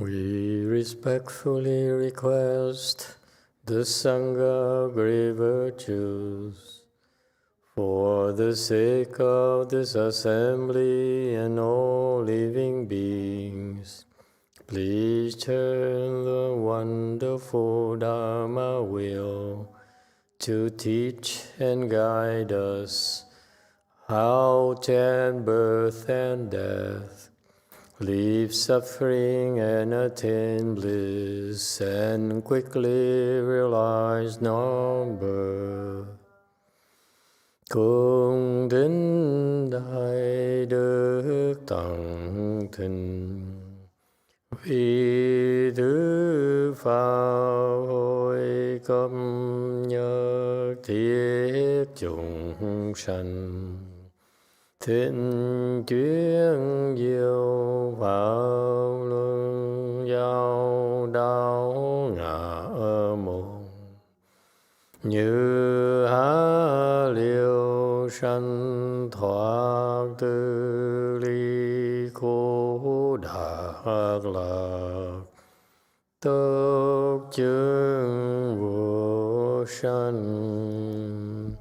We respectfully request the Sangha great virtues for the sake of this assembly and all living beings. Please turn the wonderful Dharma wheel to teach and guide us how to end birth and death, leave suffering and attain bliss, and quickly realize non-birth. Cung kính đại đức tận thịnh, vì tứ pháp hội cấp nhất thiết chúng sanh, thịnh chuyên diệu pháp luân giao đạo ngã môn, như há liêu sanh thoát tư ly khổ đạc lạc, tốc chứng vô sanh.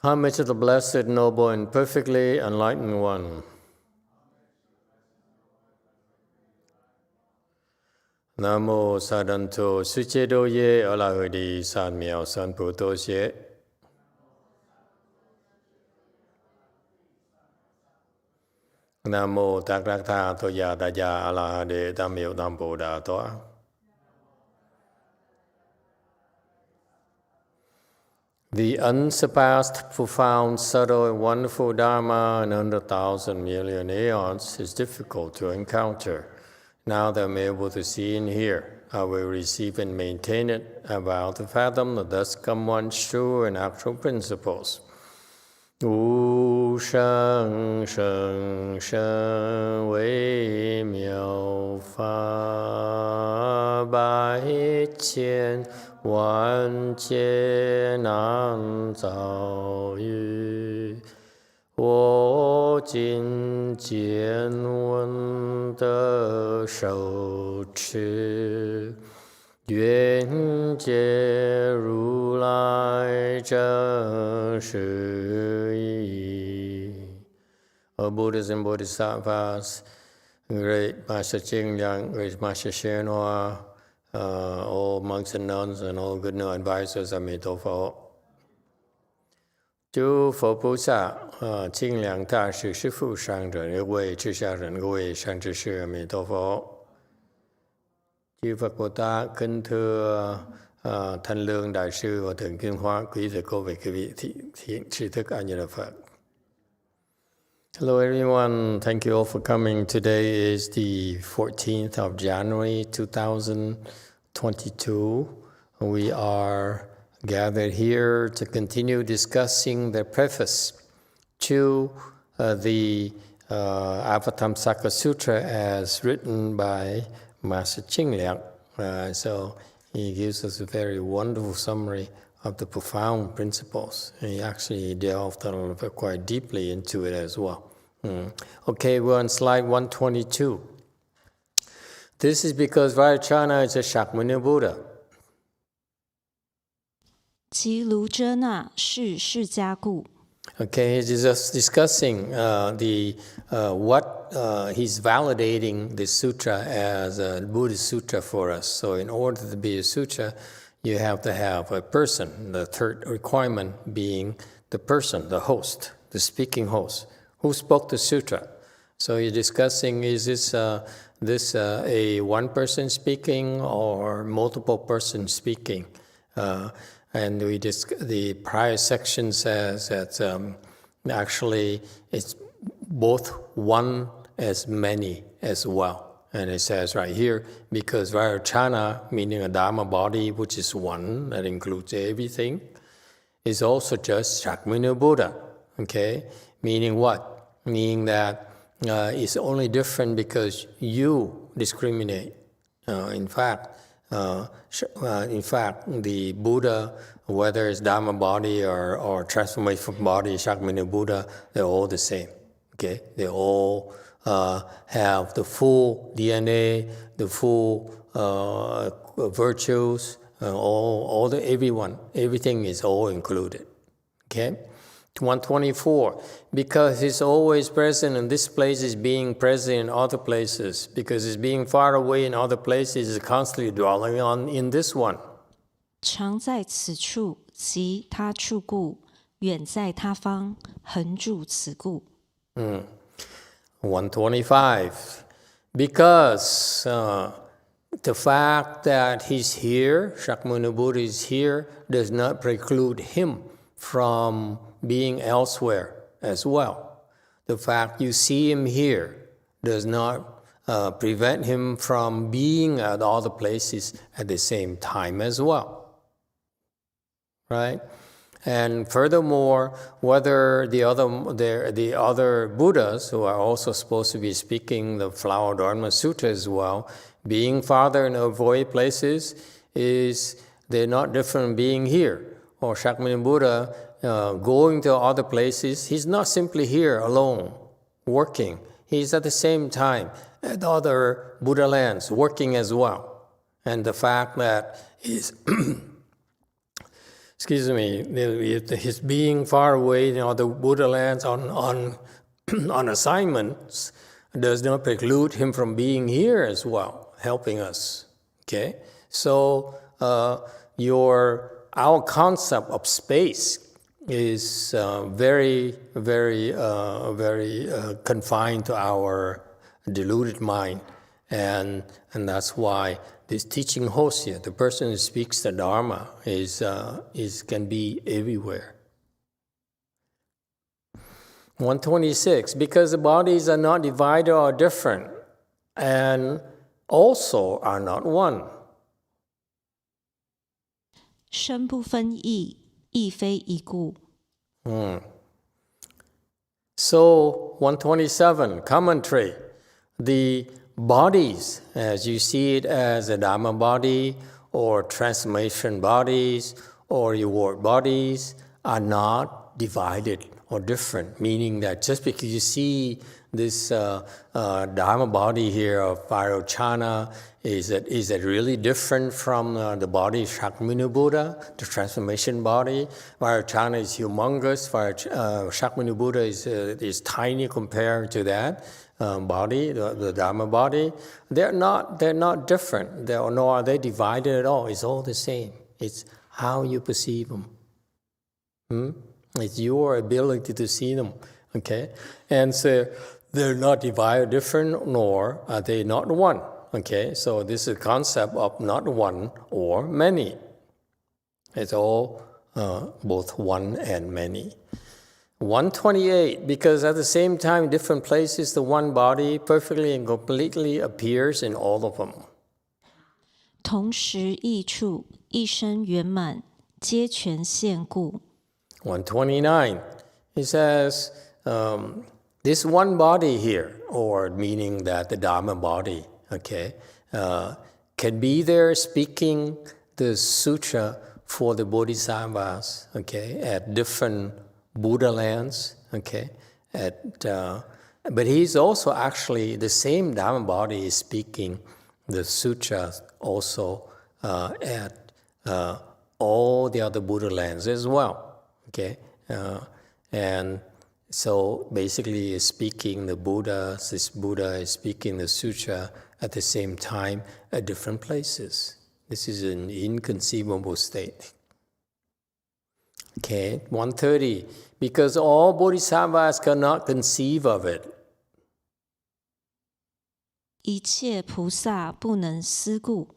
Homage to the Blessed, Noble, and Perfectly Enlightened One. Nam mô Sa Đan Tô Sư Chế Đô Yê Ở La Hời Đi San Miao San Pu Tô Xế. Nam mô Tát Rác Tha Tô Gia Đà Gia A La Đê Tam Miệu Tam Bồ Đà Tòa. The unsurpassed, profound, subtle, and wonderful Dharma in 100,000 million aeons is difficult to encounter. Now that I'm able to see and hear, I will receive and maintain it. I vow to fathom the thus come one's true and actual principles. Wu sheng sheng sheng wei miao fa bai qian wan jie nan zao yu. 我今见闻得受持，愿解如来真实义。O Buddhas and Bodhisattvas, great Master Ching Liang, great Master YongHua, all monks and nuns, and all good new advisors, Emitofuo. 诸佛菩萨清凉大士师父上人各位至下人各位善知识阿弥陀佛. Chư Phật Bồ Tát kính thưa Thanh Lương Đại sư và Thượng Kim Hóa, quý thầy cô về quý vị thiện tri thức A Di Đà Phật. Hello everyone, thank you all for coming. Today is the 14th of January 2022. We are gathered here to continue discussing the preface to the Avatamsaka Sutra as written by Master Ching Liang. So he gives us a very wonderful summary of the profound principles. He actually delved quite deeply into it as well. Okay, we're on slide 122. This is because Vajrayana is a Shakyamuni Buddha. 其卢遮那是释迦故。 Okay, he's just discussing he's validating the sutra as a Buddhist sutra for us. So in order to be a sutra, you have to have a person, the third requirement being the person, the host, the speaking host, who spoke the sutra. So you're discussing, is this a one person speaking or multiple persons speaking? And the prior section says that actually it's both one as many as well. And it says right here, because Vajrayana, meaning a Dharma body, which is one, that includes everything, is also just Shakyamuni Buddha. Okay? Meaning what? Meaning that it's only different because you discriminate. In fact, the Buddha, whether it's Dharma body or transformation body, Shakyamuni Buddha, they're all the same. Okay, they're all have the full DNA, the full virtues, everything is all included. Okay? 124, because he's always present in this place is being present in other places, because he's being far away in other places is constantly dwelling on in this one. 常在此处，即他处故；远在他方，恒住此故。125, because the fact that he's here, Shakyamuni Buddha is here, does not preclude him from being elsewhere as well. The fact you see him here does not prevent him from being at other places at the same time as well. Right? And furthermore, whether the other Buddhas who are also supposed to be speaking the Flower Dharma Sutra as well, being farther in avoid places, they're not different from being here. Or Shakyamuni Buddha going to other places, he's not simply here alone, working. He's at the same time at other Buddha lands, working as well. And the fact that he's his being far away in other Buddha lands on assignments does not preclude him from being here as well, helping us. Okay? So our concept of space is very, very, very confined to our deluded mind. And that's why this teaching Hosya, the person who speaks the Dharma, can be everywhere. 126, because the bodies are not divided or different, and also are not one. 身不分异，亦非一故。So 127, commentary. The bodies, as you see it as a Dharma body, or transformation bodies, or reward bodies, are not divided or different, meaning that just because you see this Dharma body here of Vairocana, is it really different from the body of Shakyamuni Buddha, the transformation body? Vairocana is humongous. Shakyamuni Buddha is tiny compared to that body, the Dharma body. They're not different. Nor are they divided at all. It's all the same. It's how you perceive them. It's your ability to see them. Okay, and so they're not divided different, nor are they not one. Okay, so this is a concept of not one or many. It's all both one and many. 128, because at the same time, different places, the one body perfectly and completely appears in all of them. 同时异处，一生圆满，皆全现故。 129, he says, this one body here, or meaning that the Dharma body, okay, can be there speaking the sutra for the bodhisattvas, okay, at different Buddha lands, okay, but he's also actually, the same Dharma body is speaking the sutra also at all the other Buddha lands as well, okay, and so basically is speaking the Buddha, this Buddha is speaking the sutra at the same time at different places. This is an inconceivable state. Okay, 130, because all bodhisattvas cannot conceive of it. 一切菩萨不能思故。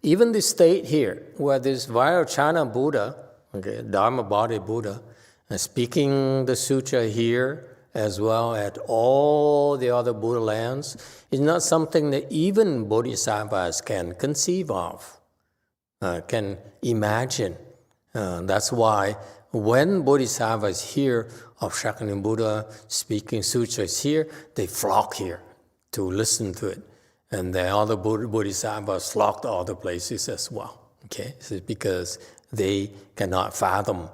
Even the state here, where this Vairocana Buddha, okay, Dharma body Buddha, speaking the sutra here as well at all the other Buddha lands, is not something that even bodhisattvas can conceive of, can imagine. That's why when bodhisattvas hear of Shakyamuni Buddha speaking sutras here, they flock here to listen to it. And the other bodhisattvas flock to other places as well. Okay, so it's because they cannot fathom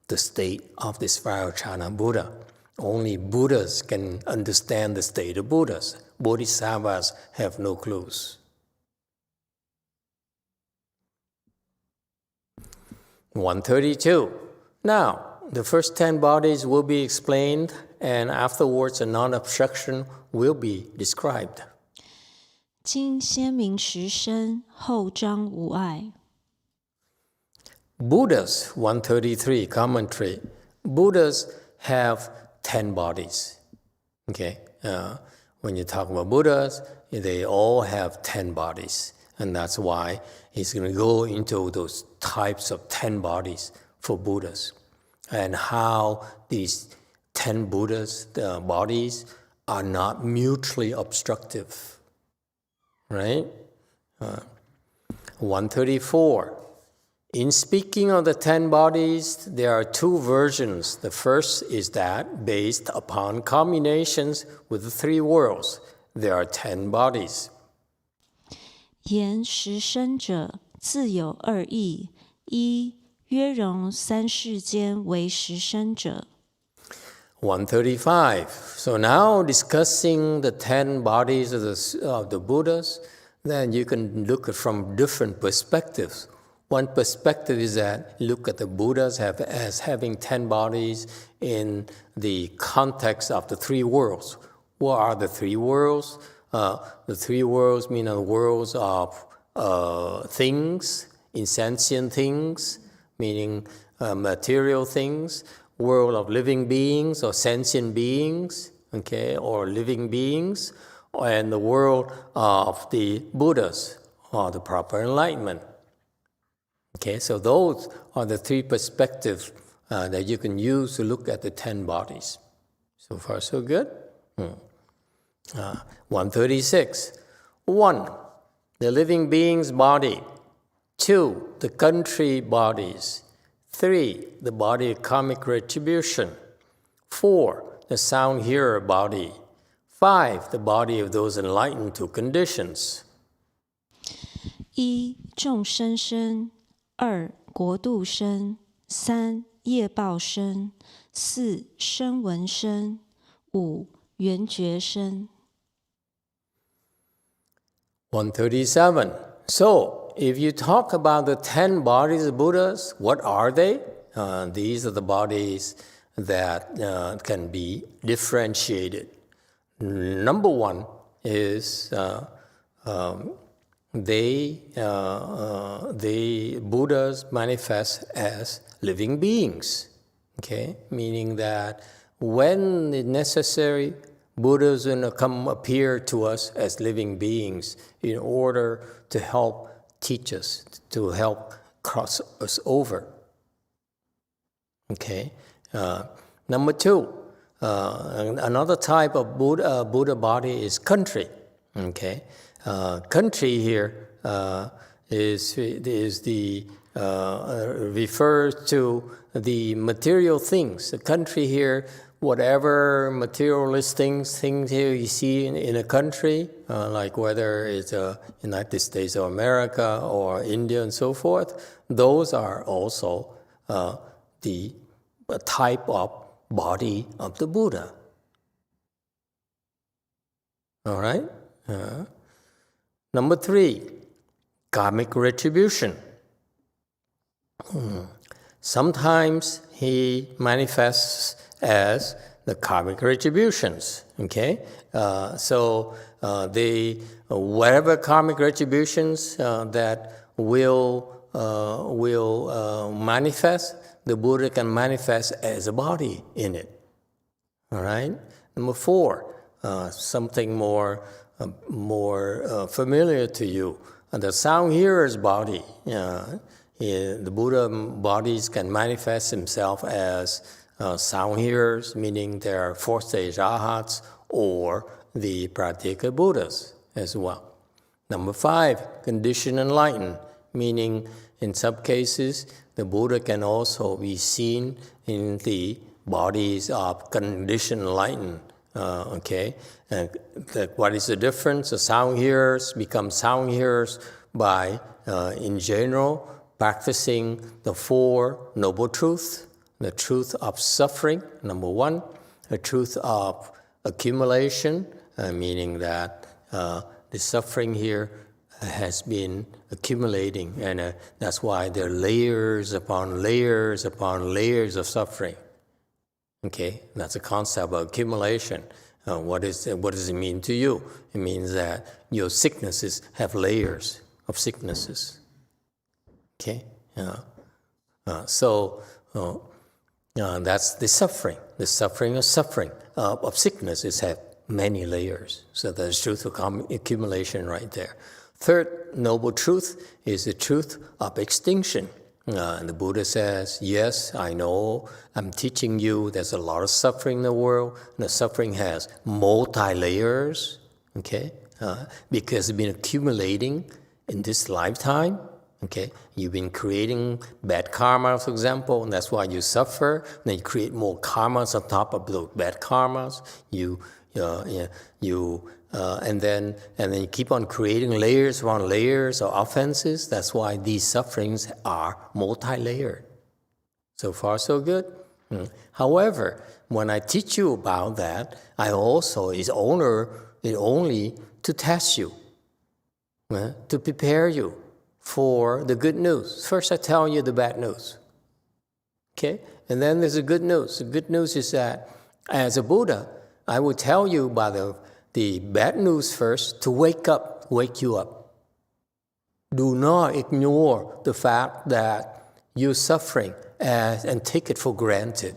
the state of this Vairocana Buddha. Only Buddhas can understand the state of Buddhas. Bodhisattvas have no clues. 132. Now, the first 10 bodies will be explained, and afterwards a non-obstruction will be described. 经先明实身，后彰无碍。 Buddhas, 133, commentary. Buddhas have 10 bodies. Okay? When you talk about Buddhas, they all have 10 bodies. And that's why he's going to go into those types of 10 bodies for Buddhas. And how these 10 Buddhas, the bodies, are not mutually obstructive. Right? 134. In speaking of the 10 bodies, there are two versions. The first is that based upon combinations with the three worlds, there are 10 bodies. 言实身者，自有二义：一，约容三世间为实身者。 135. So now discussing the 10 bodies of the Buddhas, then you can look at from different perspectives. One perspective is that look at the Buddhas as having 10 bodies in the context of the three worlds. What are the three worlds? The three worlds mean the worlds of things, insentient things, meaning material things, world of living beings or sentient beings, okay, or living beings, and the world of the Buddhas or the proper enlightenment. Okay, so those are the three perspectives that you can use to look at the 10 bodies. So far, so good? 136. 1, the living being's body. 2, the country bodies. 3, the body of karmic retribution. 4, the sound hearer body. 5, the body of those enlightened to conditions. 一，众生身；二，国度身；三，业报身；四，声闻身；五，缘觉身。 137. So, if you talk about the 10 bodies of Buddhas, what are they? These are the bodies that can be differentiated. Number 1 is the Buddhas manifest as living beings. Okay, meaning that when necessary, Buddhas will come appear to us as living beings in order to help teach us, to help cross us over. Okay. Number 2, another type of Buddha body is country. Okay. Country here is the refers to the material things. The country here, whatever materialist things here you see in a country, like whether it's United States of America or India and so forth, those are also the type of body of the Buddha. All right? Number 3, karmic retribution. Sometimes he manifests as the karmic retributions. Okay, so whatever karmic retributions that will manifest, the Buddha can manifest as a body in it. All right. Number 4, something more familiar to you, the sound hearer's body. The Buddha bodies can manifest himself as sound hearers, meaning they are fourth stage arhats or the Pratyeka Buddhas as well. Number 5, conditioned enlightened, meaning in some cases the Buddha can also be seen in the bodies of conditioned enlightened. Okay, what is the difference? The sound hearers become sound hearers by, in general, practicing the 4 noble truths. The truth of suffering, number 1, a truth of accumulation, meaning that the suffering here has been accumulating, and that's why there are layers upon layers upon layers of suffering. Okay, that's a concept of accumulation. What does it mean to you? It means that your sicknesses have layers of sicknesses. Okay, so that's the suffering. The suffering of sicknesses have many layers. So there's truth of accumulation right there. Third noble truth is the truth of extinction. And the Buddha says, yes, I know, I'm teaching you there's a lot of suffering in the world, and the suffering has multi-layers, okay? Because it's been accumulating in this lifetime, okay? You've been creating bad karma, for example, and that's why you suffer. Then you create more karmas on top of those bad karmas. And then you keep on creating layers upon layers of offenses. That's why these sufferings are multi-layered. So far, so good. However, when I teach you about that, I also is only to test you, to prepare you for the good news. First, I tell you the bad news. Okay, and then there's the good news. The good news is that as a Buddha, I will tell you about the bad news first to wake you up. Do not ignore the fact that you're suffering and take it for granted.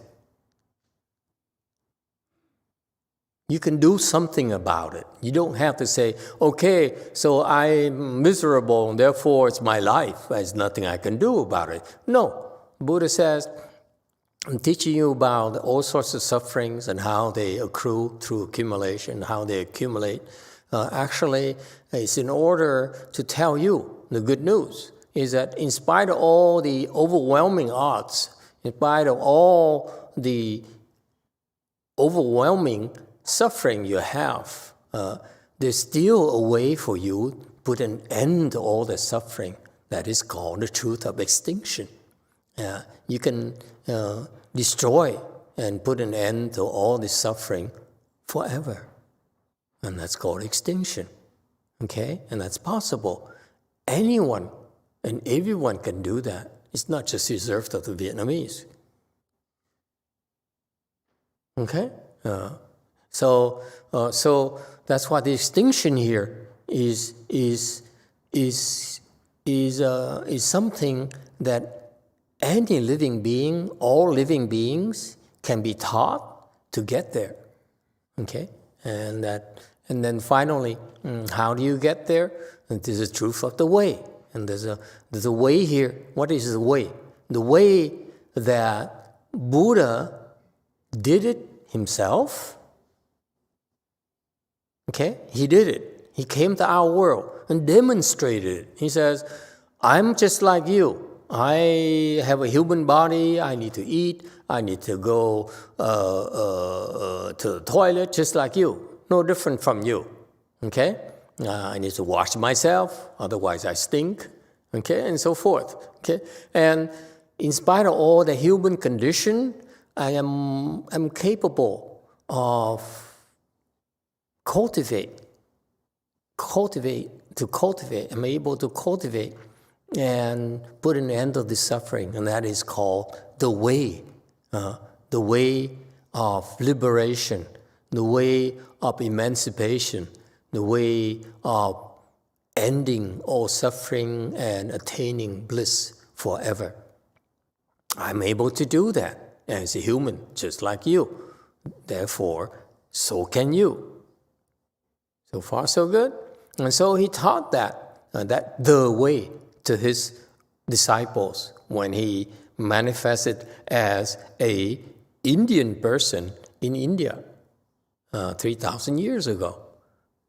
You can do something about it. You don't have to say, okay, so I'm miserable and therefore it's my life. There's nothing I can do about it. No, Buddha says, I'm teaching you about all sorts of sufferings and how they accrue through accumulation, how they accumulate. Actually, it's in order to tell you the good news, is that in spite of all the overwhelming odds, in spite of all the overwhelming suffering you have, there's still a way for you to put an end to all the suffering. That is called the truth of extinction. You can destroy and put an end to all the suffering forever. And that's called extinction. Okay? And that's possible. Anyone and everyone can do that. It's not just reserved to the Vietnamese. Okay? So that's why the extinction here is something that any living being, all living beings, can be taught to get there. Okay, and then finally, how do you get there? And this is the truth of the way. And there's a way here. What is the way? The way that Buddha did it himself. Okay, he did it. He came to our world and demonstrated it. He says, I'm just like you. I have a human body, I need to eat, I need to go to the toilet just like you, no different from you, okay? I need to wash myself, otherwise I stink, okay, and so forth, okay? And in spite of all the human condition, I'm capable of cultivate, I'm able to cultivate and put an end to the suffering, and that is called the way of liberation, the way of emancipation, the way of ending all suffering and attaining bliss forever. I'm able to do that as a human, just like you. Therefore, so can you. So far, so good. And so he taught that the way to his disciples when he manifested as an Indian person in India 3,000 years ago.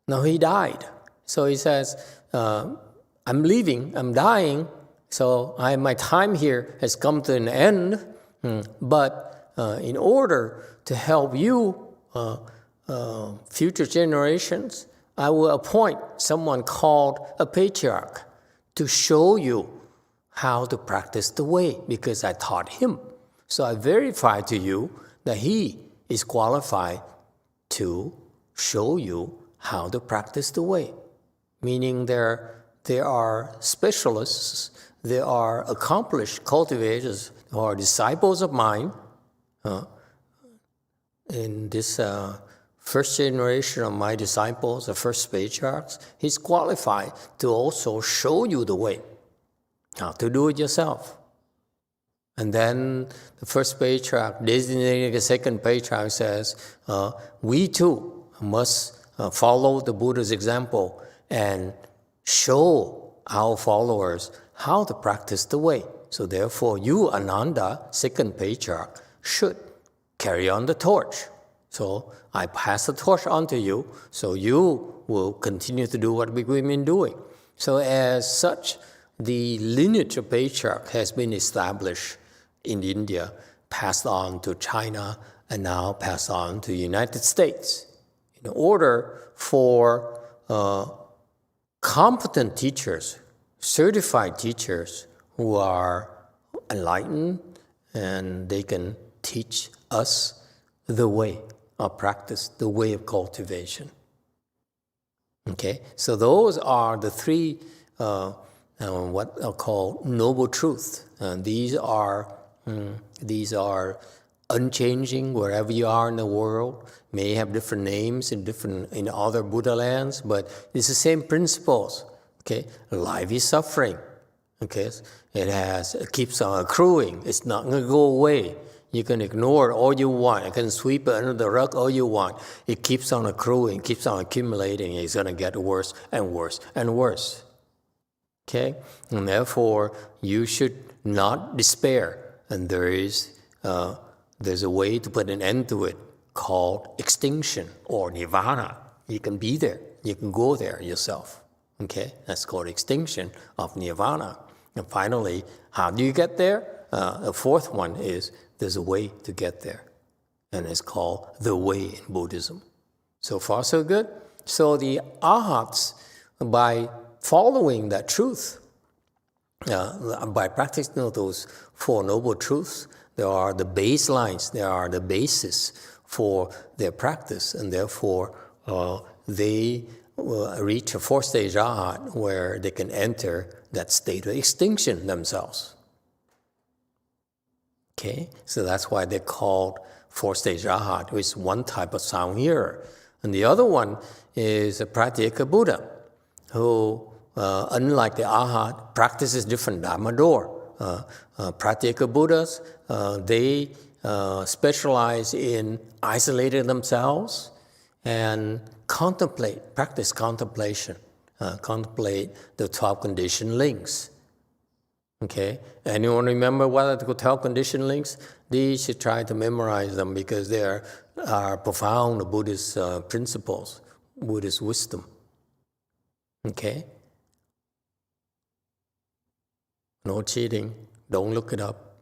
Now he died. So he says, I'm leaving, I'm dying, so my time here has come to an end, but in order to help you, future generations, I will appoint someone called a patriarch to show you how to practice the way, because I taught him. So I verify to you that he is qualified to show you how to practice the way. Meaning there are specialists, there are accomplished cultivators who are disciples of mine. In this first generation of my disciples, the first patriarchs, he's qualified to also show you the way, how to do it yourself. And then the first patriarch, designating the second patriarch, says, we too must follow the Buddha's example and show our followers how to practice the way. So therefore, you, Ananda, second patriarch, should carry on the torch. So I pass the torch on to you, so you will continue to do what we've been doing. So as such, the lineage of patriarch has been established in India, passed on to China, and now passed on to the United States. In order for competent teachers, certified teachers who are enlightened, and they can teach us the way of practice, the way of cultivation. Okay, so those are the three what are called noble truths. These are unchanging wherever you are in the world. May have different names in other Buddha lands, but it's the same principles. Okay, life is suffering. Okay, it keeps on accruing. It's not going to go away. You can ignore it all you want. You can sweep it under the rug all you want. It keeps on accruing, keeps on accumulating. It's going to get worse and worse and worse. Okay? And therefore, you should not despair. And there's a way to put an end to it called extinction or nirvana. You can be there. You can go there yourself. Okay? That's called extinction of nirvana. And finally, how do you get there? The fourth one is there's a way to get there. And it's called the way in Buddhism. So far, so good. So the arhats, by following that truth, by practicing those Four Noble Truths, there are the baselines, there are the basis for their practice, and therefore they reach a fourth-stage arhat where they can enter that state of extinction themselves. Okay, so that's why they're called fourth-stage arhat, which is one type of sound hearer. And the other one is a pratyeka Buddha, who, unlike the arhat, practices different Dharma door. Pratyeka Buddhas, they specialize in isolating themselves and practice contemplation, contemplate the 12 conditioned links. Okay, anyone remember what are the 12 conditioned links? These should try to memorize them because they are profound Buddhist principles, Buddhist wisdom. Okay? No cheating. Don't look it up.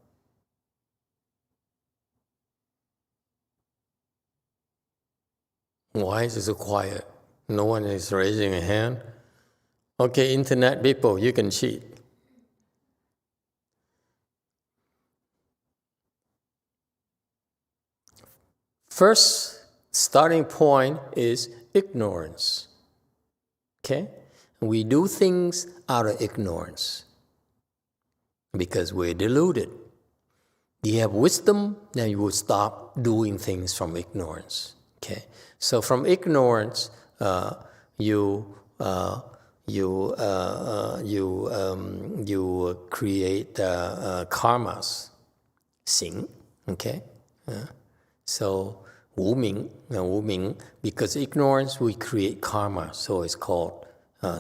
Why is it so quiet? No one is raising a hand. Okay, internet people, you can cheat. First starting point is ignorance. Okay? We do things out of ignorance because we're deluded. You have wisdom, then you will stop doing things from ignorance. Okay? So from ignorance, you create karmas, 行. Okay? So 无明, because ignorance we create karma, so it's called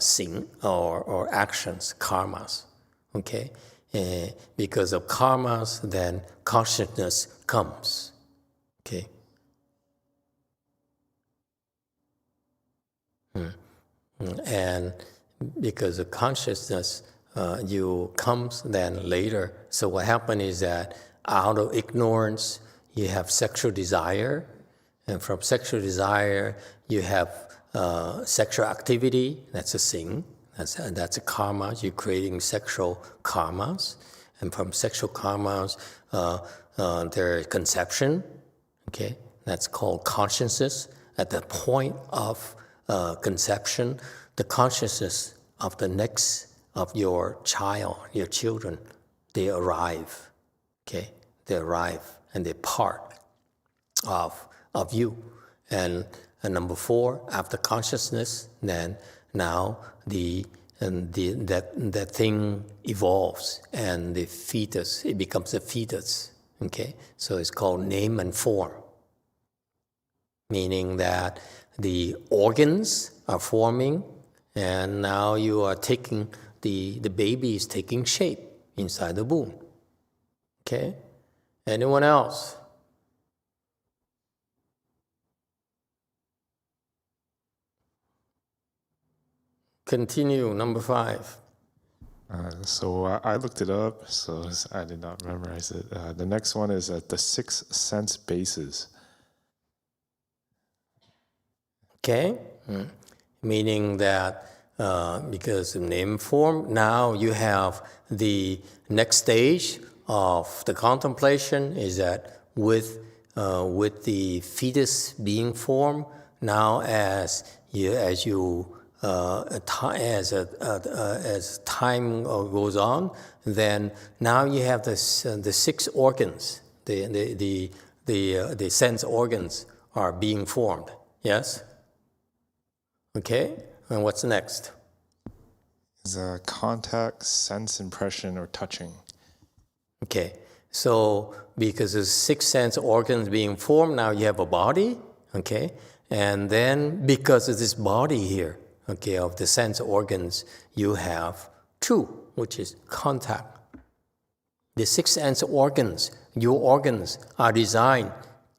行 or actions, karmas. Okay, because of karmas, then consciousness comes. Okay. And because of consciousness, you comes then later. So what happened is that out of ignorance, you have sexual desire, and from sexual desire, you have sexual activity. That's a sin. That's a karma. You're creating sexual karmas, and from sexual karmas, there is conception. Okay, That's called consciousness. At the point of conception, the consciousness of the next of your child, your children, they arrive. Okay, they arrive and they're part of you. And number 4, after consciousness, then now that thing evolves and the fetus, it becomes a fetus. Okay, so it's called name and form, meaning that the organs are forming, and now you are taking the baby is taking shape inside the womb. Okay, anyone else? Continue, number 5. So I looked it up, so I did not memorize it. The next one is the 6 sense bases. Okay, meaning that because of name form, now you have the next stage of the contemplation is that with the fetus being formed, now as time goes on, then now you have the 6 organs, the sense organs are being formed. Yes. Okay, and what's next? Is contact, sense, impression, or touching. Okay, so because there's 6 sense organs being formed, now you have a body. Okay, and then because of this body here, okay, of the sense organs, you have 2, which is contact. The 6 sense organs, your organs are designed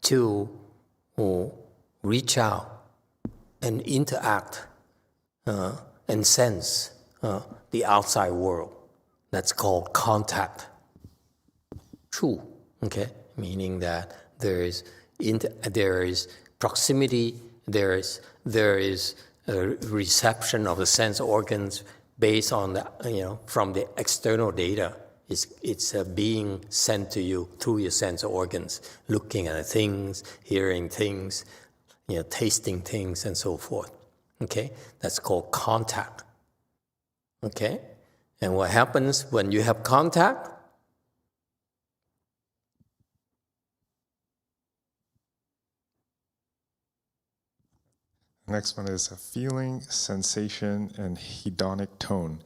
to reach out and interact and sense the outside world. That's called contact. 2, okay, meaning that there is proximity, there is a reception of the sense organs based on the from the external data. It's being sent to you through your sense organs, looking at things, hearing things, tasting things, and so forth. Okay, that's called contact. Okay, and what happens when you have contact? Next one is a feeling, sensation, and hedonic tone.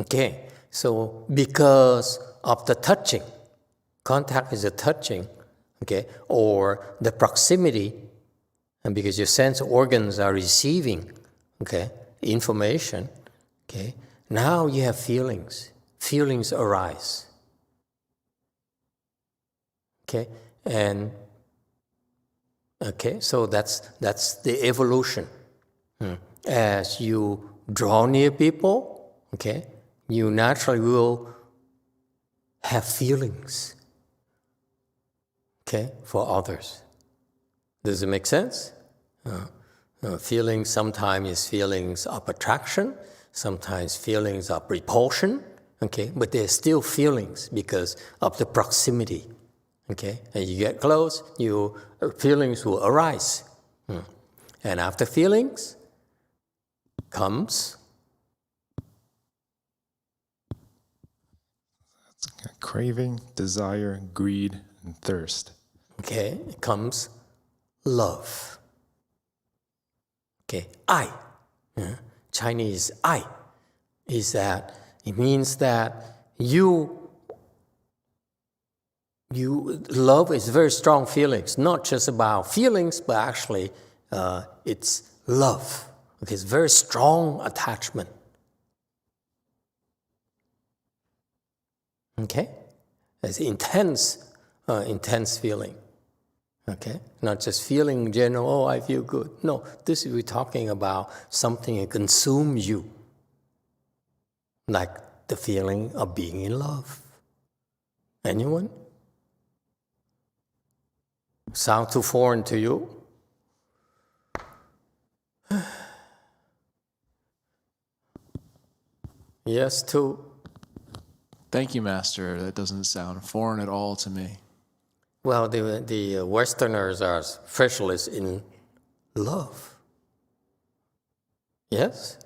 Okay, so because of the touching, contact is a touching, okay, or the proximity, and because your sense organs are receiving, okay, information, okay, now you have feelings. Feelings arise. Okay, and okay, so that's the evolution. As you draw near people, okay, you naturally will have feelings, okay, for others. Does it make sense? Feelings sometimes is feelings of attraction, sometimes feelings of repulsion, okay, but they're still feelings because of the proximity. Okay, as you get close, your feelings will arise. And after feelings comes Craving, desire, greed, and thirst. Okay, it comes love. Okay, I. Chinese I is that it means that love is very strong feelings, not just about feelings, but actually it's love. Okay, it's very strong attachment. Okay, it's intense feeling. Okay, not just feeling general, oh, I feel good. No, this is we're talking about something that consumes you, like the feeling of being in love. Anyone? Sound too foreign to you? Yes, too. Thank you, Master. That doesn't sound foreign at all to me. Well, the Westerners are specialists in love. Yes?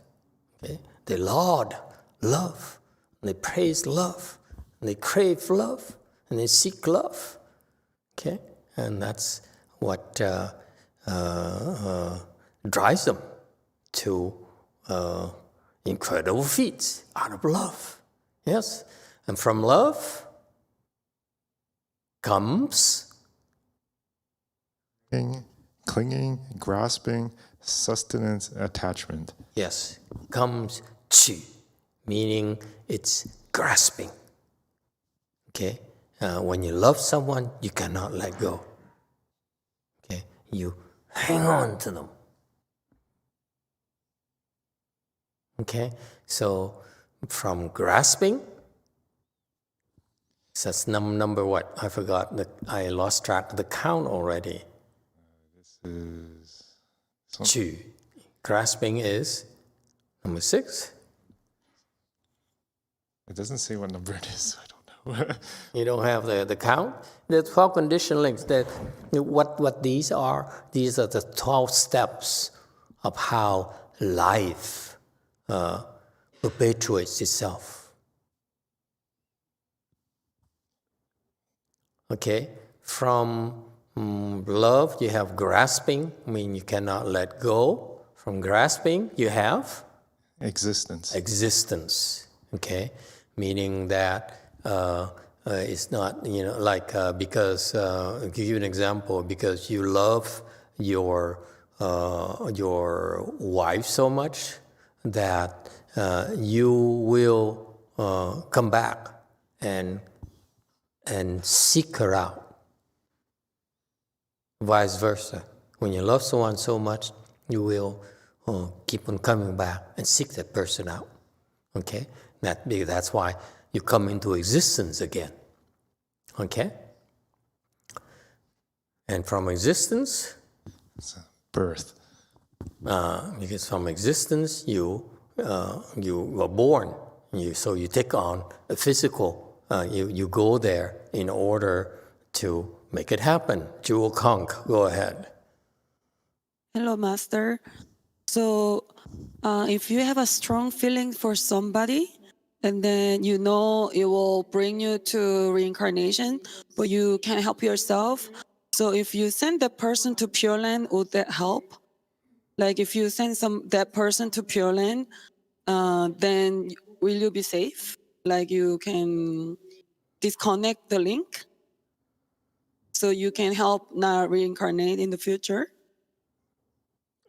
Okay. They laud love, and they praise love, and they crave love, and they seek love. Okay? And that's what drives them to incredible feats out of love. Yes? And from love comes clinging, grasping, sustenance, attachment. Yes, comes chi, meaning it's grasping. Okay? When you love someone, you cannot let go. Okay? You hang on to them. Okay? So from grasping, that's number what? I forgot. I lost track of the count already. This is... Chu. Grasping is number 6. It doesn't say what number it is, so I don't know. You don't have the count? The 12 condition links, what these are the 12 steps of how life perpetuates itself. Okay? From love, you have grasping, meaning you cannot let go. From grasping, you have? Existence. Existence. Okay? Meaning that it's not, because, I'll give you an example, because you love your wife so much that you will come back and seek her out. Vice versa. When you love someone so much, you will keep on coming back and seek that person out. Okay? That's why you come into existence again. Okay? And from existence, It's birth. because from existence you were born. So you take on a physical. You go there in order to make it happen. Jewel Conk, go ahead. Hello, Master. So if you have a strong feeling for somebody, and then you know it will bring you to reincarnation, but you can't help yourself. So if you send that person to Pure Land, would that help? Like if you send that person to Pure Land, then will you be safe? Like you can disconnect the link so you can help not reincarnate in the future?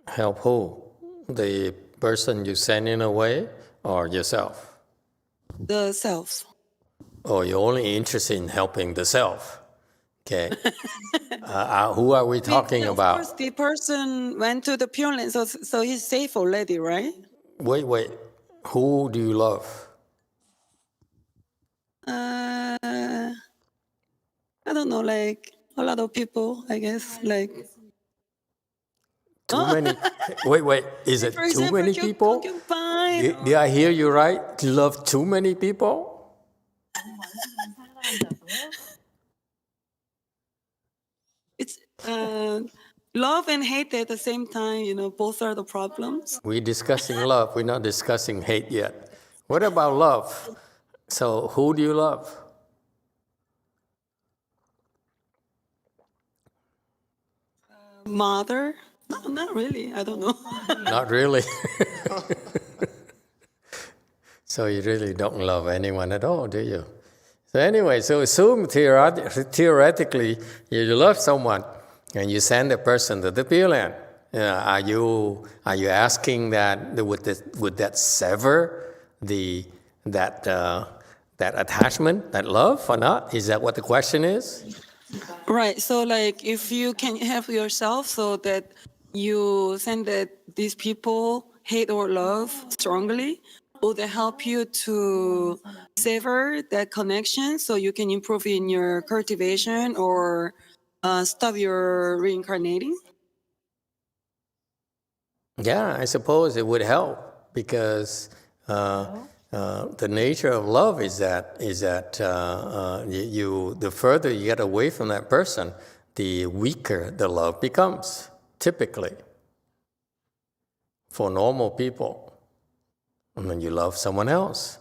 Help who? The person you sending away or yourself? The self. Oh, you're only interested in helping the self. Okay. Who are we talking about? Of course, the person went to the Pure Land, so he's safe already, right? Wait. Who do you love? I don't know, like a lot of people, I guess. Like Too many. Wait. Is it for too example, many people? concubine. Did I hear you right? You love too many people? It's love and hate at the same time. Both are the problems. We're discussing love. We're not discussing hate yet. What about love? So who do you love? Mother? No, not really. I don't know. Not really. So you really don't love anyone at all, do you? So anyway, so assume theoretically you love someone and you send a person to the Pure Land. Are you asking that would that sever that attachment, that love, or not? Is that what the question is? Right. So, like, if you can help yourself so that you send that these people hate or love strongly, would that help you to sever that connection so you can improve in your cultivation or stop your reincarnating? Yeah, I suppose it would help because the nature of love is that the further you get away from that person, the weaker the love becomes, typically, for normal people. And then you love someone else.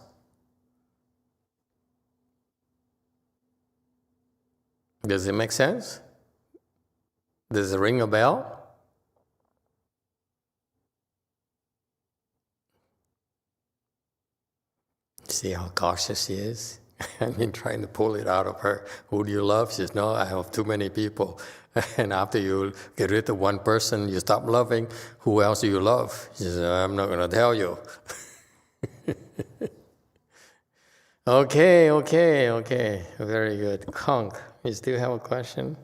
Does it make sense? Does it ring a bell? See how cautious she is? I've been trying to pull it out of her. Who do you love? She says, no, I have too many people. And after you get rid of one person, you stop loving. Who else do you love? She says, I'm not going to tell you. Okay. Very good. Conk, you still have a question?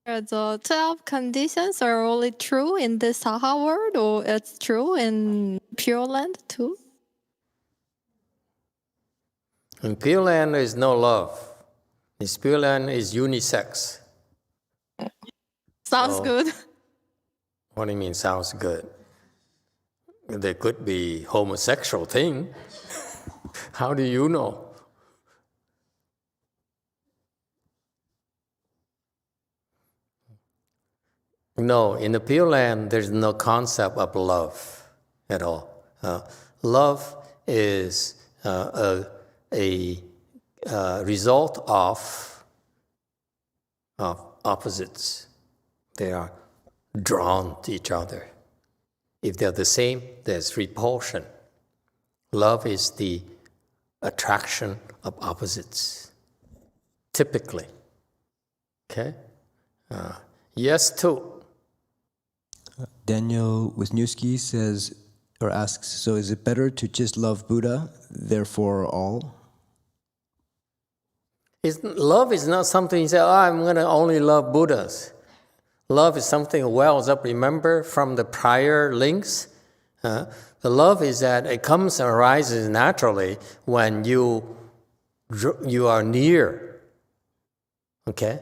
The 12 conditions are only true in the Saha world, or it's true in Pure Land too? In Pure Land, there is no love. In Pure Land is unisex. Sounds good. What do you mean, sounds good? There could be homosexual thing. How do you know? No, in the Pure Land, there's no concept of love at all. Love is a result of opposites. They are drawn to each other. If they're the same, there's repulsion. Love is the attraction of opposites, typically. Okay? Yes, too. Daniel Wisniewski says, or asks, so is it better to just love Buddha, therefore all? Love is not something you say, I'm going to only love Buddhas. Love is something that wells up, remember, from the prior links? The love is that it comes and arises naturally when you are near. Okay?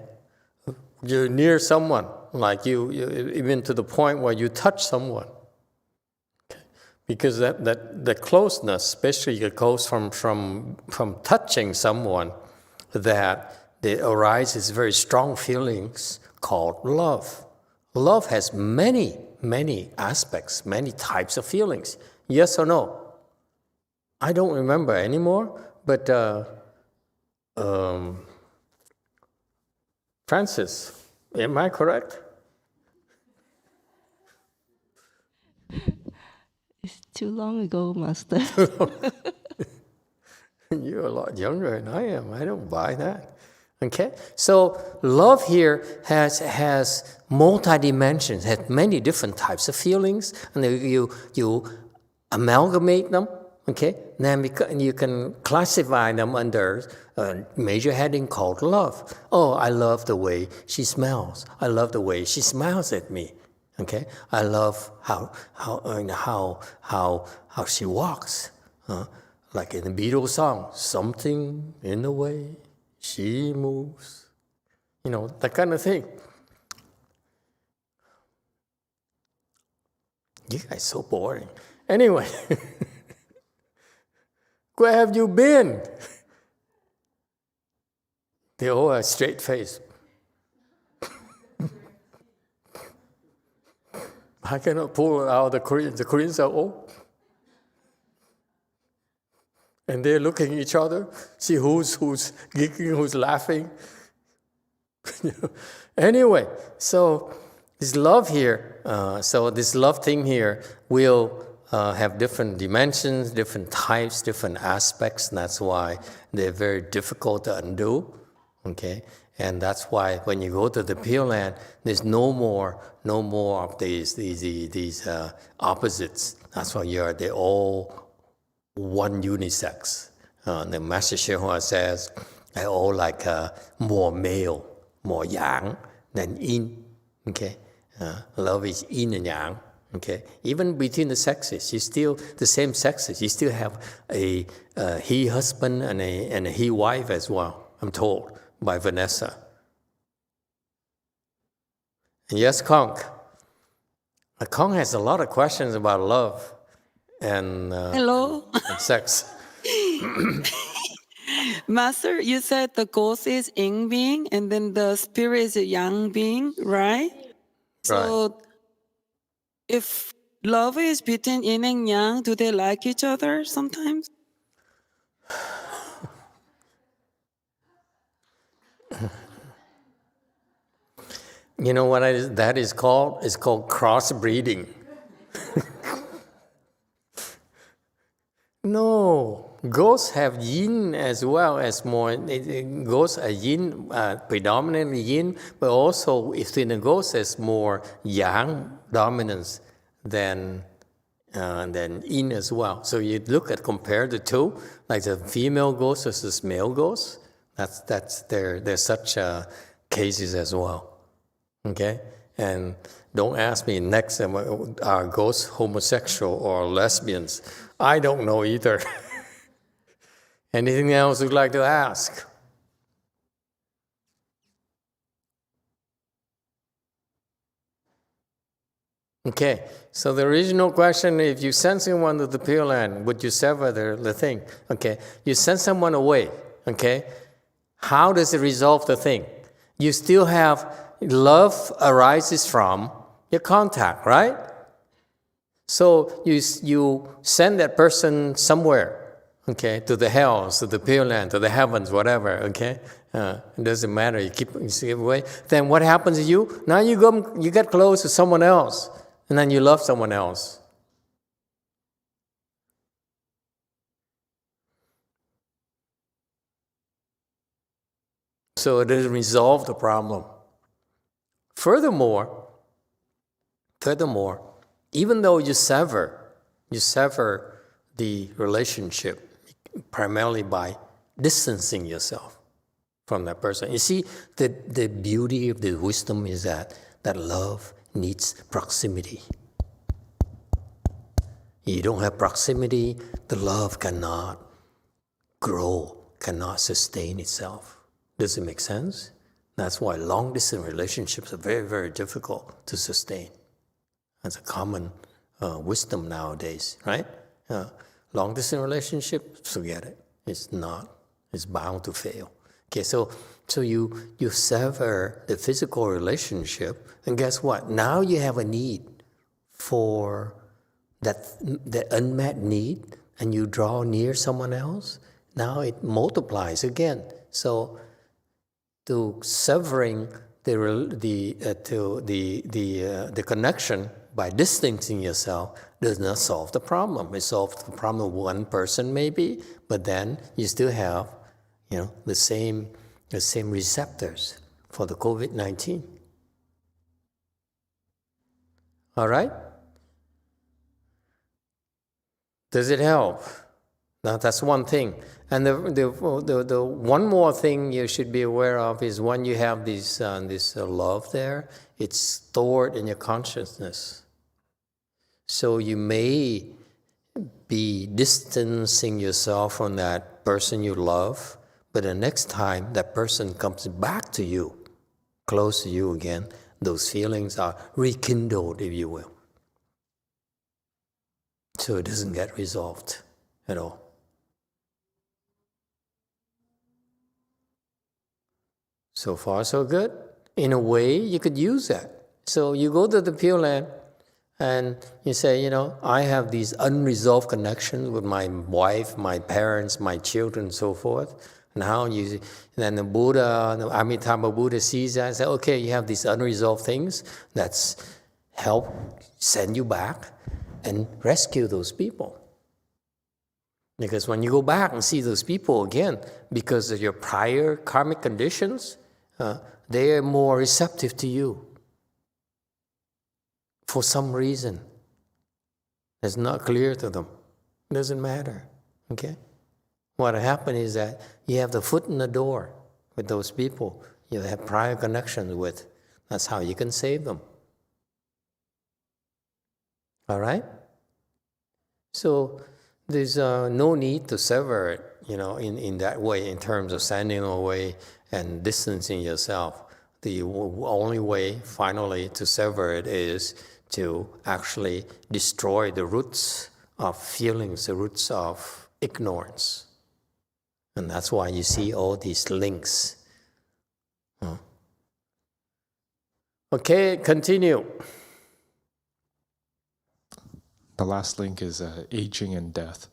You're near someone, like you even to the point where you touch someone. Okay? Because that closeness, especially it goes from touching someone, that there arises very strong feelings called love. Love has many aspects, many types of feelings. Yes or no? I don't remember anymore, but Francis, am I correct? It's too long ago, Master. You're a lot younger than I am. I don't buy that. Okay? So love here has multi-dimensions, has many different types of feelings, and you amalgamate them, okay? Then you can classify them under a major heading called love. Oh, I love the way she smells. I love the way she smiles at me. Okay? I love how she walks. Like in the Beatles song, something in the way she moves. You know, that kind of thing. You guys are so boring. Anyway, where have you been? They all have straight face. I cannot pull out the Koreans. The Koreans are old. And they're looking at each other, see who's giggling, who's laughing. Anyway, so this love here, this love thing here will have different dimensions, different types, different aspects, and that's why they're very difficult to undo. Okay, and that's why when you go to the Pure Land, there's no more of these opposites. That's why they're all one unisex. The Master YongHua says, they're all like more male, more yang than yin. Okay, love is yin and yang. Okay, even between the sexes, you still the same sexes. You still have a he husband and a he wife as well. I'm told by Vanessa. And yes, Conk. Conk has a lot of questions about love. and Hello. and sex. Master, you said the ghost is yin being and then the spirit is a yang being, right? So if love is between yin and yang, do they like each other sometimes? You know what that is called? It's called crossbreeding. No, ghosts have yin as well as more. Ghosts are yin, predominantly yin, but also within the ghost there's more yang dominance than yin as well. So you compare the two, like the female ghost versus male ghost. There's such cases as well. Okay, and don't ask me next, are ghosts homosexual or lesbians? I don't know either. Anything else you'd like to ask? Okay, so the original question, if you send someone to the Pure Land, would you sever the thing? Okay, you send someone away, okay? How does it resolve the thing? You still have love arises from your contact, right? So you send that person somewhere, okay, to the hells, to the Pure Land, to the heavens, whatever, okay? It doesn't matter, you keep away. Then what happens to you? Now you get close to someone else, and then you love someone else. So it doesn't resolve the problem. Furthermore, even though you sever the relationship primarily by distancing yourself from that person. You see, the beauty of the wisdom is that love needs proximity. You don't have proximity, the love cannot grow, cannot sustain itself. Does it make sense? That's why long-distance relationships are very, very difficult to sustain. That's a common wisdom nowadays, right? Long-distance relationship, forget it. It's not. It's bound to fail. Okay, so you sever the physical relationship, and guess what? Now you have a need for that unmet need, and you draw near someone else. Now it multiplies again. So to severing the connection by distancing yourself does not solve the problem. It solves the problem of one person maybe, but then you still have, the same receptors for the COVID-19. All right? Does it help? Now that's one thing. And the one more thing you should be aware of is when you have this love there, it's stored in your consciousness. So you may be distancing yourself from that person you love, but the next time that person comes back to you, close to you again, those feelings are rekindled, if you will. So it doesn't get resolved at all. So far, so good. In a way, you could use that. So you go to the Pure Land and you say, I have these unresolved connections with my wife, my parents, my children, so forth. And then the Buddha, the Amitabha Buddha sees that and says, okay, you have these unresolved things. That's help send you back and rescue those people. Because when you go back and see those people again, because of your prior karmic conditions, they are more receptive to you for some reason. It's not clear to them. It doesn't matter, okay? What happened is that you have the foot in the door with those people you have prior connections with. That's how you can save them. All right? So there's no need to sever it, in that way, in terms of sending away and distancing yourself. The only way, finally, to sever it is to actually destroy the roots of feelings, the roots of ignorance. And that's why you see all these links. Okay, continue. The last link is aging and death.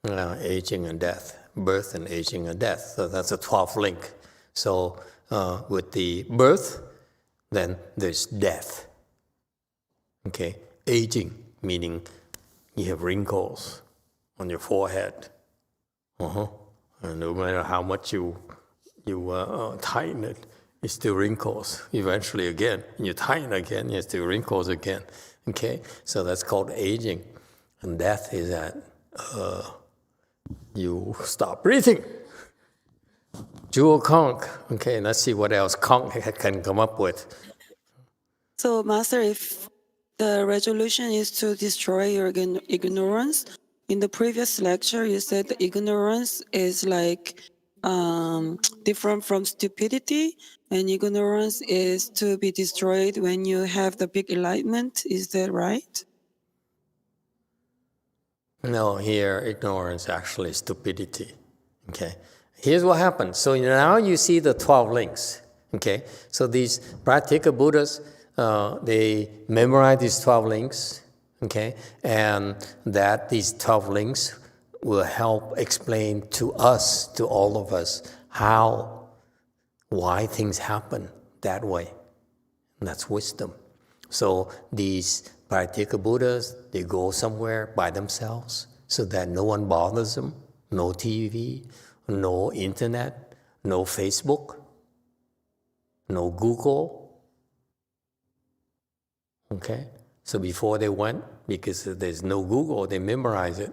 Aging and death, birth and aging and death. So that's a 12th link. So with the birth, then there's death. Okay, aging, meaning you have wrinkles on your forehead. And no matter how much you tighten it, it's still wrinkles. Eventually again, you tighten again, it's still wrinkles again. Okay, so that's called aging. And death is that you stop breathing. Jewel conch. Okay, let's see what else conch can come up with. So, Master, if the resolution is to destroy your ignorance, in the previous lecture, you said the ignorance is like different from stupidity, and ignorance is to be destroyed when you have the big enlightenment. Is that right? No, here ignorance actually is stupidity. Okay, here's what happens. So now you see the 12 links. Okay, so these practical Buddhas, they memorize these 12 links. Okay, and that these 12 links will help explain to us, to all of us, why things happen that way. And that's wisdom. So these practical Buddhas, they go somewhere by themselves so that no one bothers them. No TV, no internet, no Facebook, no Google. Okay? So before they went, because there's no Google, they memorize it.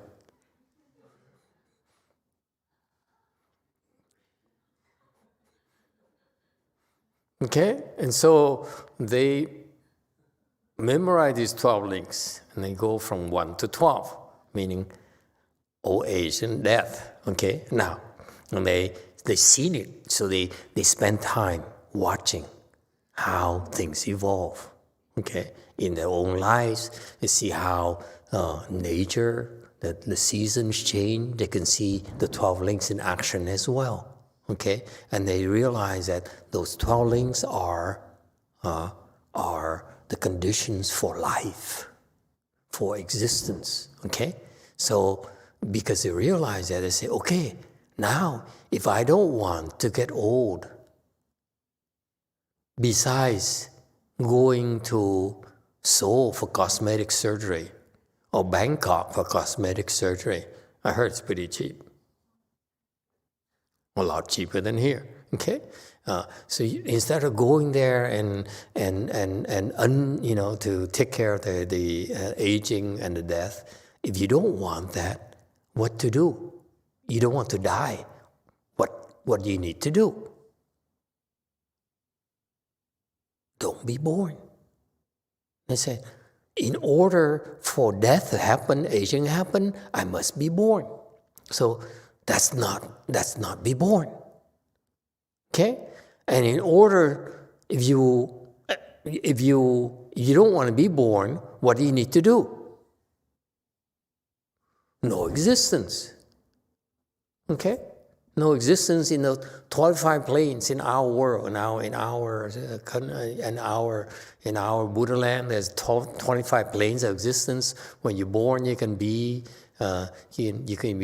Okay? And so they memorize these 12 links, and they go from 1 to 12, meaning old age and death. Okay? Now, and they seen it, so they spend time watching how things evolve. Okay? In their own lives, they see how nature, the seasons change. They can see the 12 links in action as well. Okay? And they realize that those 12 links are the conditions for life, for existence. Okay? So, because they realize that, they say, okay, now, if I don't want to get old, besides going to Seoul for cosmetic surgery or Bangkok for cosmetic surgery, I heard it's pretty cheap. A lot cheaper than here. Okay, so instead of going there and to take care of the aging and the death, if you don't want that, what to do? You don't want to die. What do you need to do? Don't be born. They said, in order for death to happen, aging happen, I must be born. So that's not be born. Okay? And in order, if you don't want to be born, what do you need to do? No existence. Okay? No existence in the 25 planes in our world. Now in our Buddha land, there's 25 planes of existence. When you're born, you can be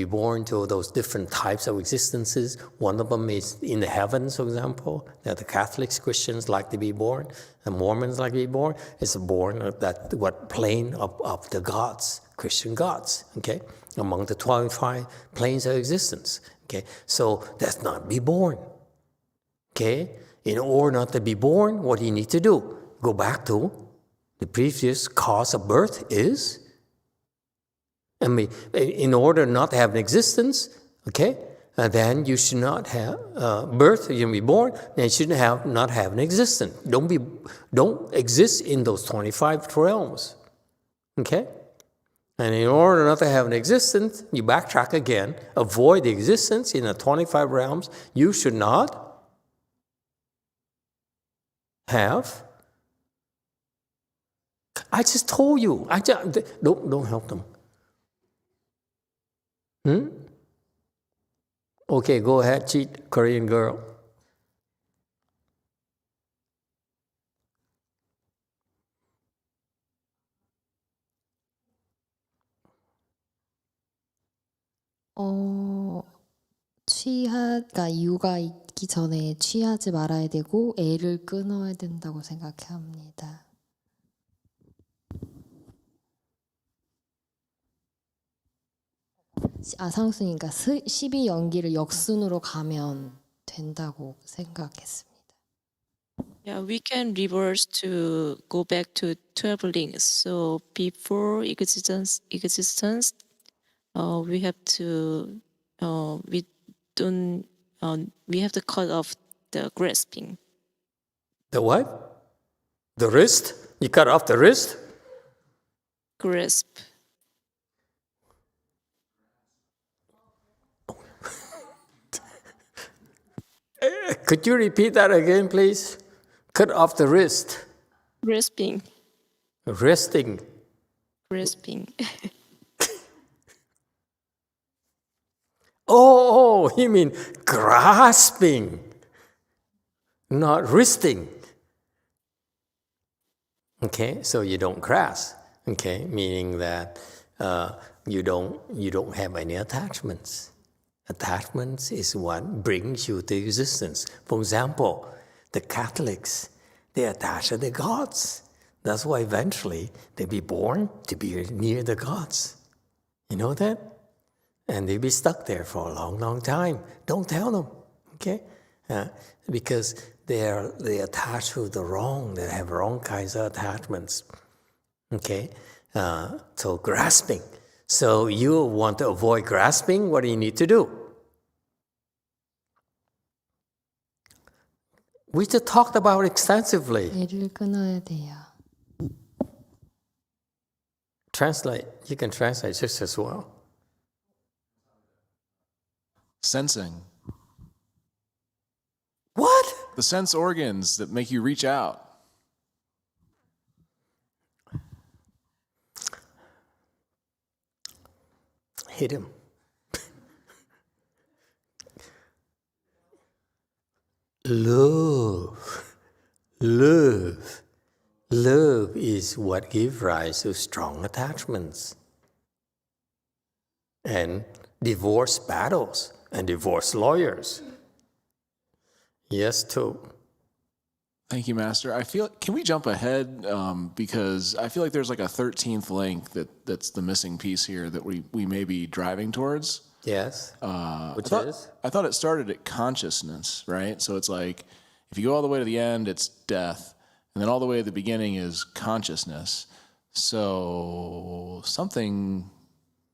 born to those different types of existences. One of them is in the heavens, for example. Now, the Catholics, Christians like to be born. The Mormons like to be born. It's born of that plane of the gods, Christian gods. Okay, among the 25 planes of existence. Okay, so that's not be born. Okay, in order not to be born, what do you need to do? Go back to the previous cause of birth is. In order not to have an existence, okay, then you should not have birth. You can be born, then you shouldn't not have an existence. Don't exist in those 25 realms. Okay. And in order not to have an existence, you backtrack again, avoid the existence in the 25 realms. You should not have. I just told you. Don't help them. Okay, go ahead, cheat, Korean girl. 그러니까 이유가 있기 전에 취하지 말아야 되고 애를 끊어야 된다고 생각합니다. 상순이니까 12 연기를 역순으로 가면 된다고 생각했습니다. Yeah, we can reverse to go back to 12 links. So before existence, we have to we have to cut off the grasping. The what? The wrist? You cut off the wrist? Grasp. Could you repeat that again, please? Cut off the wrist. Grasping. Resting. Grasping. Oh, you mean grasping, not wristing. Okay, so you don't grasp. Okay, meaning that you don't have any attachments. Attachments is what brings you to existence. For example, the Catholics, they attach to the gods. That's why eventually they be born to be near the gods. You know that? And they'll be stuck there for a long, long time. Don't tell them, okay? Because they attach to the wrong. They have wrong kinds of attachments, okay? So grasping. So you want to avoid grasping, what do you need to do? We just talked about it extensively. 애를 끊어야 돼요. Translate. You can translate just as well. Sensing. What? The sense organs that make you reach out. Hit him. Love. Love. Love is what gives rise to strong attachments and divorce battles and divorce lawyers. Yes, too. Thank you, Master. Can we jump ahead? Because I feel like there's like a 13th link that's the missing piece here that we may be driving towards. Yes. Which is? I thought it started at consciousness, right? So it's like, if you go all the way to the end, it's death. And then all the way at the beginning is consciousness. So something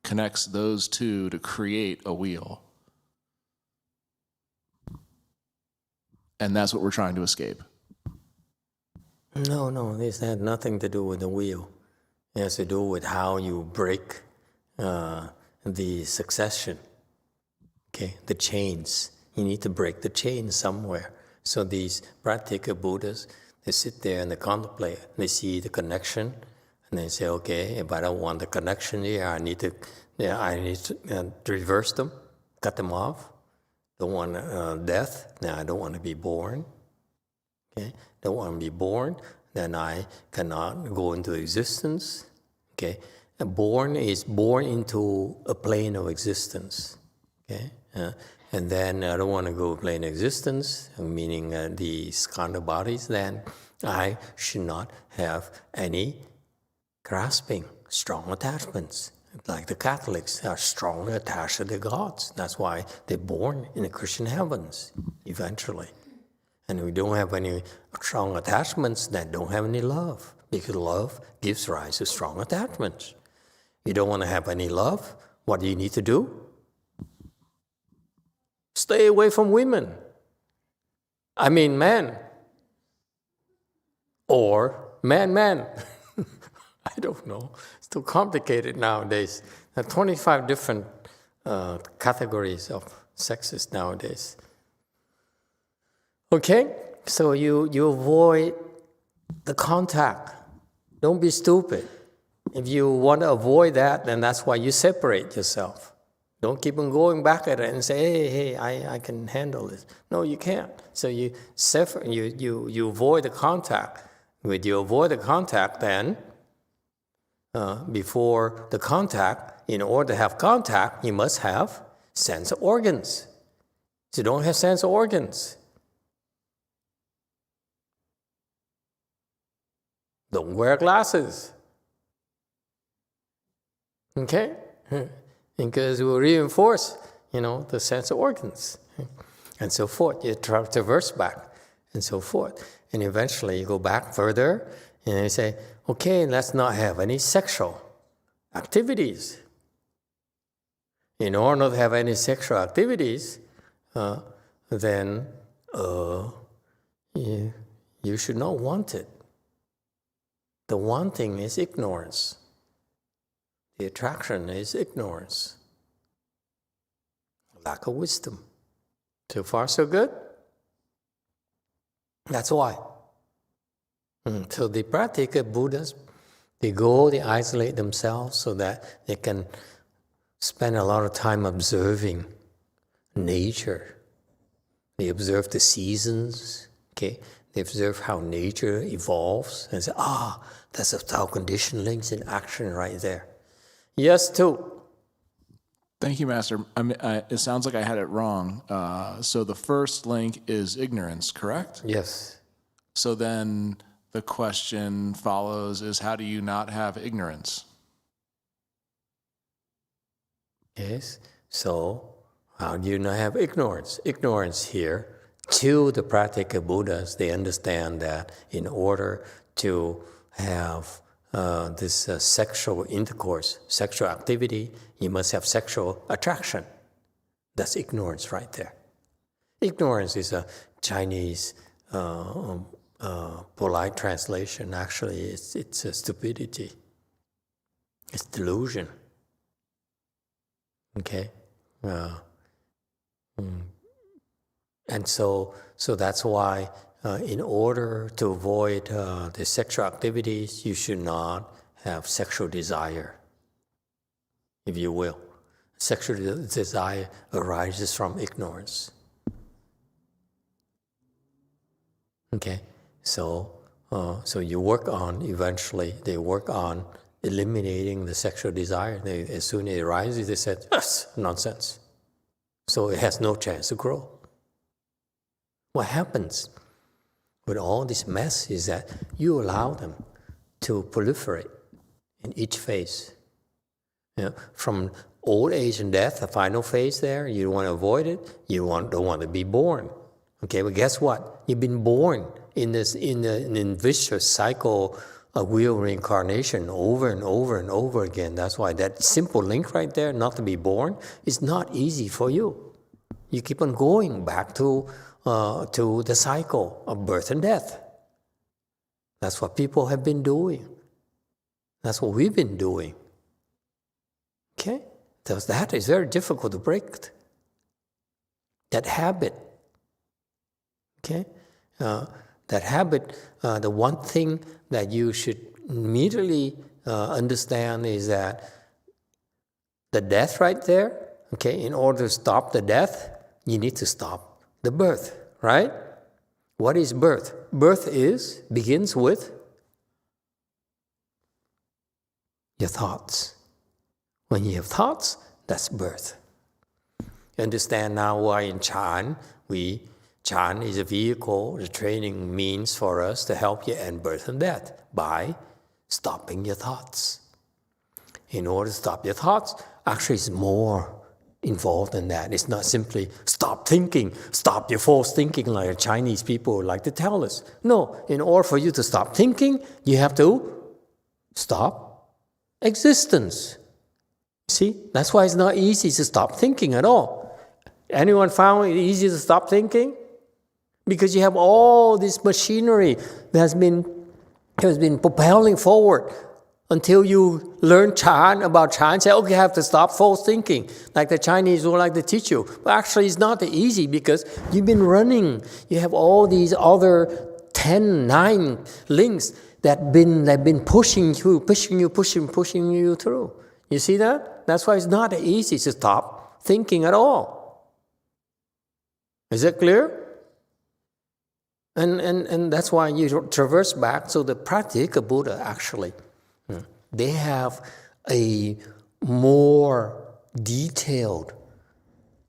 connects those two to create a wheel. And that's what we're trying to escape. No, this had nothing to do with the wheel. It has to do with how you break the succession, okay, the chains. You need to break the chains somewhere. So these practical Buddhas, they sit there and they contemplate. They see the connection, and they say, okay, if I don't want the connection here, I need to reverse them, cut them off. Don't want death. Now I don't want to be born. Okay, don't want to be born. Then I cannot go into existence. Okay, and born is born into a plane of existence. Okay, and then I don't want to go plane of existence, meaning the skandha bodies. Then I should not have any grasping, strong attachments. Like the Catholics are strongly attached to the gods. That's why they're born in the Christian heavens, eventually. And we don't have any strong attachments, then don't have any love, because love gives rise to strong attachments. You don't want to have any love, what do you need to do? Stay away from women. I mean men. Or man. I don't know. It's too complicated nowadays. There are 25 different categories of sexes nowadays. Okay? So you avoid the contact. Don't be stupid. If you want to avoid that, then that's why you separate yourself. Don't keep on going back at it and say, hey, I can handle this. No, you can't. So you avoid the contact. When you avoid the contact, then before the contact, in order to have contact, you must have sense organs. So you don't have sense organs, don't wear glasses. Okay? Because it will reinforce, the sense organs. And so forth. You traverse back and so forth. And eventually you go back further and you say, okay, let's not have any sexual activities. In order not to have any sexual activities, then you should not want it. The wanting is ignorance. The attraction is ignorance. Lack of wisdom. So far, so good? That's why. So the practical Buddhas, they isolate themselves so that they can spend a lot of time observing nature. They observe the seasons, okay? They observe how nature evolves and say, that's a Tao conditioned links in action right there. Yes, too. Thank you, Master. It sounds like I had it wrong. So the first link is ignorance, correct? Yes. So then the question follows is, how do you not have ignorance? Yes. So how do you not have ignorance? Ignorance here, to the practical Buddhas, they understand that in order to have this sexual intercourse, sexual activity, you must have sexual attraction. That's ignorance right there. Ignorance is a Chinese polite translation. Actually, it's a stupidity. It's delusion. Okay? And so that's why in order to avoid the sexual activities, you should not have sexual desire, if you will. Sexual desire arises from ignorance. Okay, so you work on, eventually, they work on eliminating the sexual desire. As soon as it arises, they said, yes, nonsense. So it has no chance to grow. What happens with all this mess is that you allow them to proliferate in each phase. From old age and death, the final phase there, you want to avoid it, you don't want to be born. Okay, but guess what? You've been born in an vicious cycle of wheel reincarnation over and over and over again. That's why that simple link right there, not to be born, is not easy for you. You keep on going back to the cycle of birth and death. That's what people have been doing. That's what we've been doing. Okay? So that is very difficult to break. That habit. Okay? That habit, the one thing that you should immediately understand is that the death right there, okay, in order to stop the death, you need to stop the birth, right? What is birth? Birth begins with your thoughts. When you have thoughts, that's birth. You understand now why in Chan, Chan is a vehicle, the training means for us to help you end birth and death by stopping your thoughts. In order to stop your thoughts, actually it's more involved in that. It's not simply stop thinking, stop your false thinking like Chinese people like to tell us. No, in order for you to stop thinking, you have to stop existence. See, that's why it's not easy to stop thinking at all. Anyone found it easy to stop thinking? Because you have all this machinery that has been propelling forward until you learn Chan about Chan, say, okay, I have to stop false thinking, like the Chinese would like to teach you. But actually, it's not easy because you've been running. You have all these other 9 links that have been pushing you through. You see that? That's why it's not easy to stop thinking at all. Is that clear? And that's why you traverse back. So the Pratyeka Buddha actually, they have a more detailed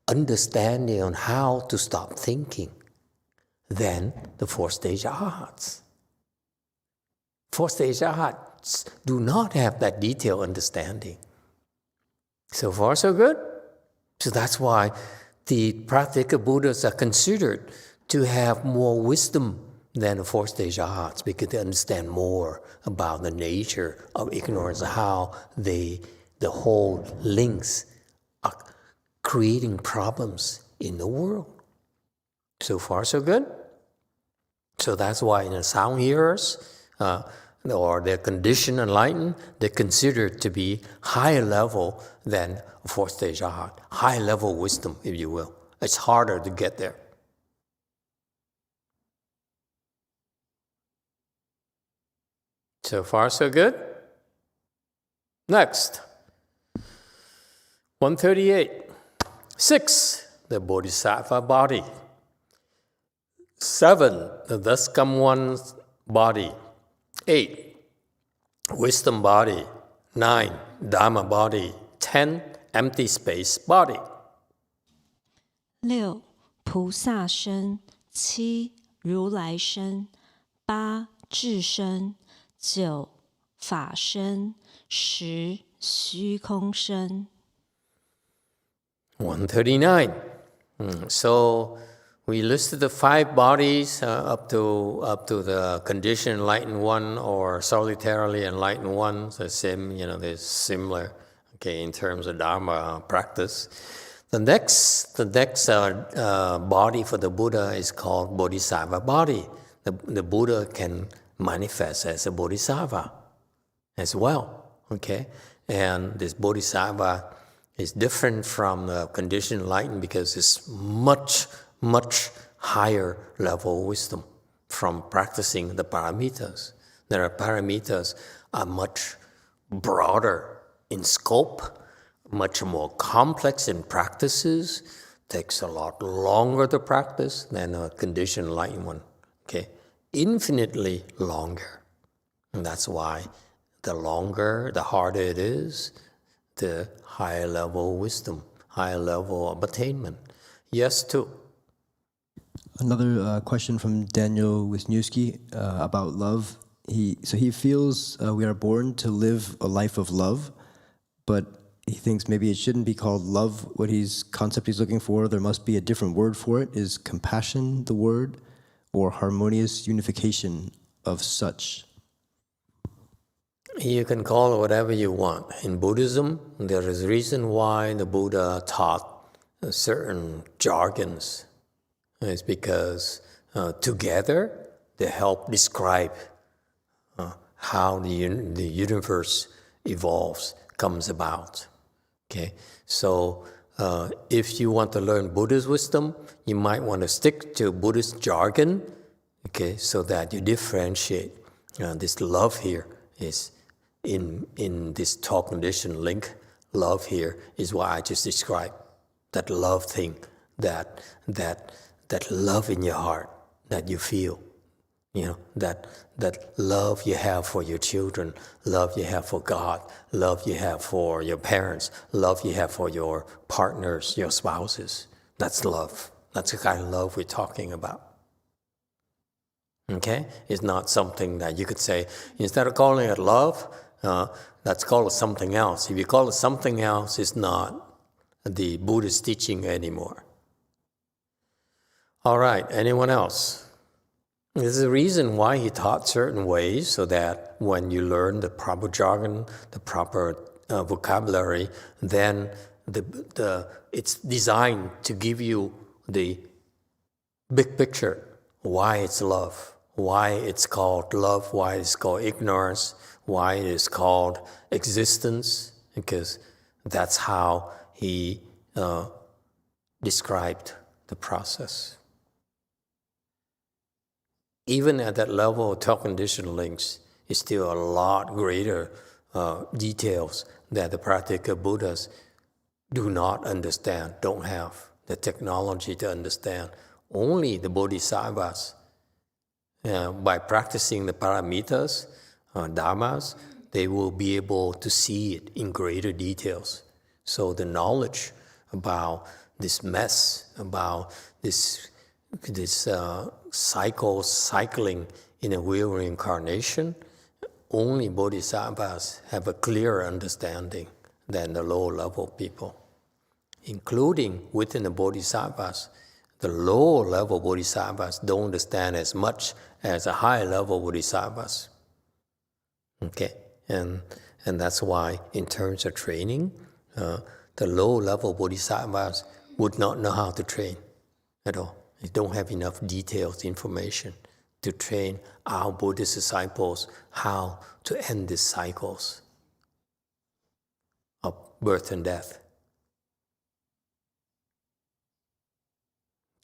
understanding on how to stop thinking than the fourth-stage arhats. Fourth-stage arhats do not have that detailed understanding. So far, so good. So that's why the Pratyeka Buddhas are considered to have more wisdom than the fourth-stage arhats, because they understand more about the nature of ignorance, how the whole links are creating problems in the world. So far, so good. So that's why in the sound hearers, or they're conditioned enlightened, they're considered to be higher level than a fourth-stage arhat, high level wisdom, if you will. It's harder to get there. So far, so good. Next, 138. 6, the Bodhisattva body. 7, the thus come one's body. 8, wisdom body. 9, Dharma body. 10, empty space body. 6. 菩萨身。7. 如来身。8. 智身。9. 法身。10. 虚空身。139. So we listed the 5 bodies up to the conditioned enlightened one or solitarily enlightened one. So same, they're similar, okay, in terms of Dharma practice. The next body for the Buddha is called Bodhisattva body. The Buddha can manifest as a Bodhisattva as well, okay? And this Bodhisattva is different from the conditioned enlightened because it's much, much higher level wisdom from practicing the paramitas. The paramitas are much broader in scope, much more complex in practices, takes a lot longer to practice than a conditioned enlightened one, okay? Infinitely longer. And that's why the longer, the harder it is, the higher level wisdom, higher level of attainment. Yes, too. Another question from Daniel Wisniewski about love. He feels we are born to live a life of love, but he thinks maybe it shouldn't be called love, what concept he's looking for. There must be a different word for it. Is compassion the word, or harmonious unification of such? You can call it whatever you want. In Buddhism, there is a reason why the Buddha taught certain jargons. It's because together they help describe how the universe evolves, comes about. Okay, so if you want to learn Buddhist wisdom, you might want to stick to Buddhist jargon, okay, so that you differentiate. This love here is in this 12 condition link. Love here is what I just described. That love thing, that love in your heart that you feel, that love you have for your children, love you have for God, love you have for your parents, love you have for your partners, your spouses. That's love. That's the kind of love we're talking about. Okay? It's not something that you could say, instead of calling it love, let's call it something else. If you call it something else, it's not the Buddhist teaching anymore. All right, anyone else? There's a reason why he taught certain ways, so that when you learn the proper jargon, the proper vocabulary, then it's designed to give you the big picture, why it's love, why it's called love, why it's called ignorance, why it is called existence, because that's how he described the process. Even at that level of 12 conditional links, it's still a lot greater details that the Pratyeka Buddhas do not understand, don't have the technology to understand. Only the bodhisattvas, by practicing the paramitas, dharmas, they will be able to see it in greater details. So the knowledge about this mess, about this cycling in a wheel reincarnation, only bodhisattvas have a clearer understanding than the low-level people. Including within the bodhisattvas, the low-level bodhisattvas don't understand as much as the high-level bodhisattvas. Okay, and that's why in terms of training, the low-level bodhisattvas would not know how to train at all. They don't have enough detailed information to train our Buddhist disciples how to end these cycles of birth and death.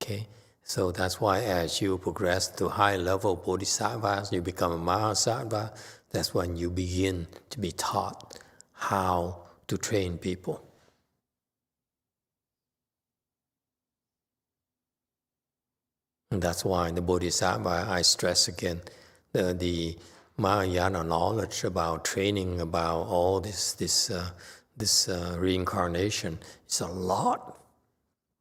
Okay, so that's why as you progress to high-level bodhisattvas, you become a mahasattva, that's when you begin to be taught how to train people. And that's why in the Bodhisattva, I stress again, the Mahayana knowledge about training, about all this reincarnation is a lot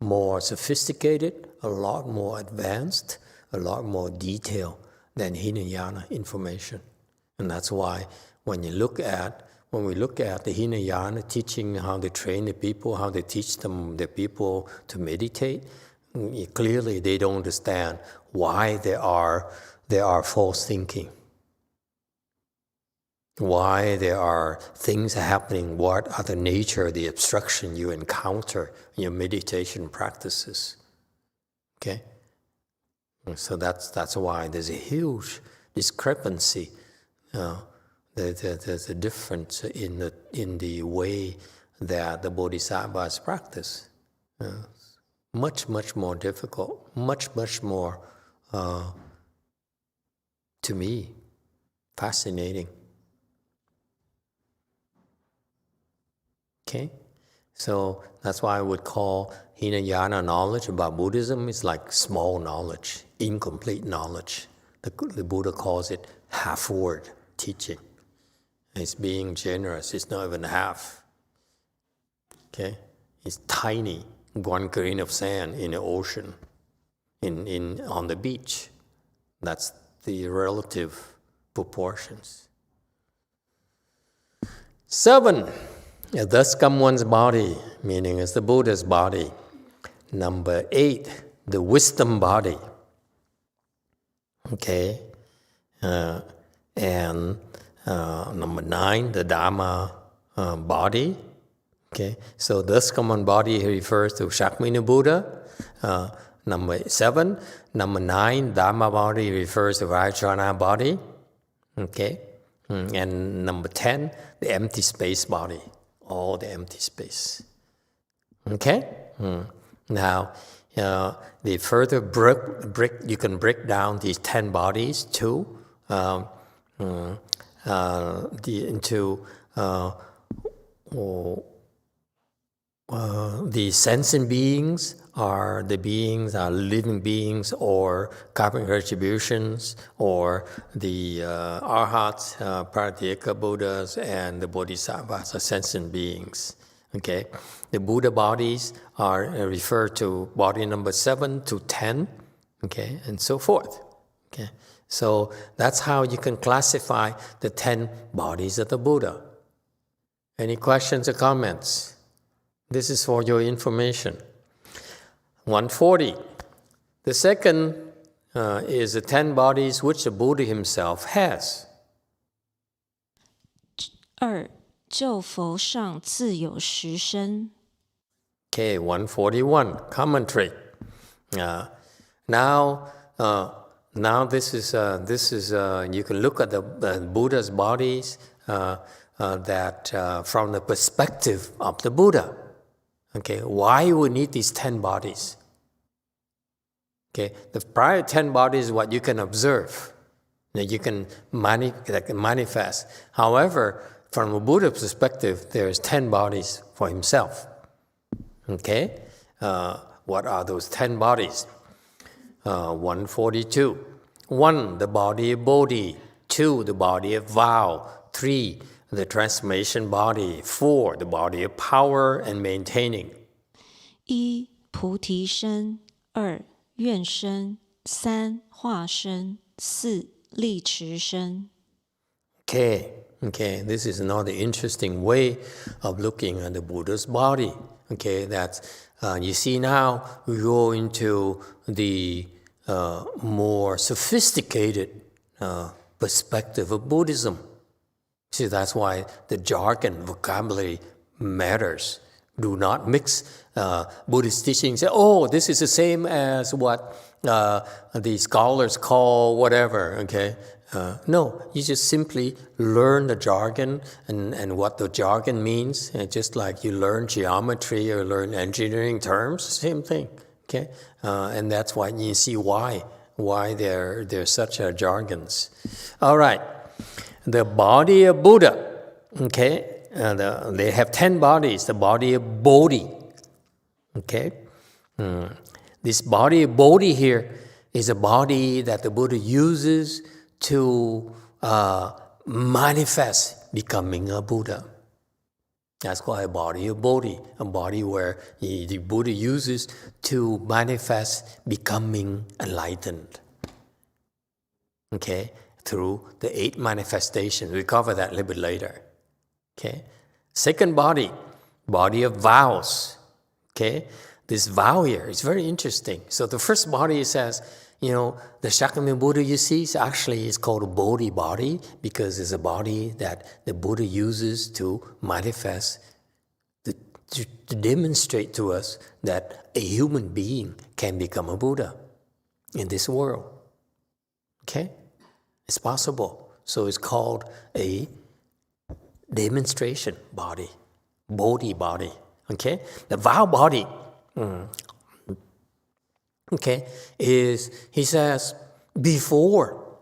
more sophisticated, a lot more advanced, a lot more detailed than Hinayana information. And that's why when we look at the Hinayana teaching how they train the people, how they teach them the people to meditate, clearly they don't understand why there are false thinking, why there are things happening, what are the nature of the obstruction you encounter in your meditation practices. Okay? So that's why there's a huge discrepancy. There's a difference in the way that the bodhisattvas practice. Much more difficult, much more, to me, fascinating. Okay? So that's why I would call Hinayana knowledge about Buddhism is like small knowledge, incomplete knowledge. The Buddha calls it half-word teaching. It's being generous, it's not even half. Okay? It's tiny. 1 grain of sand in the ocean, on the beach. That's the relative proportions. 7, thus come one's body, meaning it's the Buddha's body. Number 8, the wisdom body. Okay, and number 9, the Dharma body. Okay, so this common body refers to Shakmini Buddha. Number 7, number 9, Dharma body refers to Vajrayana body. Okay, and number 10, the empty space body, all the empty space. Okay, now the further you can break down these 10 bodies too the sentient beings are living beings or karmic retributions, or the arhats, Pratyeka Buddhas, and the bodhisattvas are sentient beings. Okay, the Buddha bodies are referred to body number 7 to 10, okay, and so forth. Okay, so that's how you can classify the 10 bodies of the Buddha. Any questions or comments? This is for your information. 140. The second is the 10 bodies which the Buddha himself has. 2. 就佛上自有10身. Okay, 141, commentary. Now this is you can look at the Buddha's bodies that from the perspective of the Buddha. Okay, why we need these 10 bodies? Okay, the prior 10 bodies is what you can observe, that you can manifest. However, from a Buddha perspective, there's 10 bodies for himself. Okay? What are those 10 bodies? 142. 1, the body of Bodhi. 2, the body of vow. 3, the transformation body. 4, the body of power and maintaining. 1. 菩提身 2. 愿身 3. 化身 4. 力持身 Okay, this is another interesting way of looking at the Buddha's body. Okay, that's, you see now, we go into the more sophisticated perspective of Buddhism. See, that's why the jargon, vocabulary matters. Do not mix Buddhist teachings. Say, oh, this is the same as what the scholars call whatever, okay? No, you just simply learn the jargon and what the jargon means. And just like you learn geometry or learn engineering terms, same thing, okay? And that's why you see why there's such jargons. All right, the body of Buddha, okay? They have 10 bodies, the body of Bodhi, okay? This body of Bodhi here is a body that the Buddha uses to manifest becoming a Buddha. That's called a body of Bodhi, a body where the Buddha uses to manifest becoming enlightened. Okay, through the 8 manifestations. We'll cover that a little bit later. Okay, second body of vows. Okay, this vow here is very interesting. So the first body says, the Shakyamuni Buddha you see is called a Bodhi body because it's a body that the Buddha uses to manifest, to demonstrate to us that a human being can become a Buddha in this world. Okay? It's possible. So it's called a demonstration body, Bodhi body. Okay? The vow body. Okay, he says, before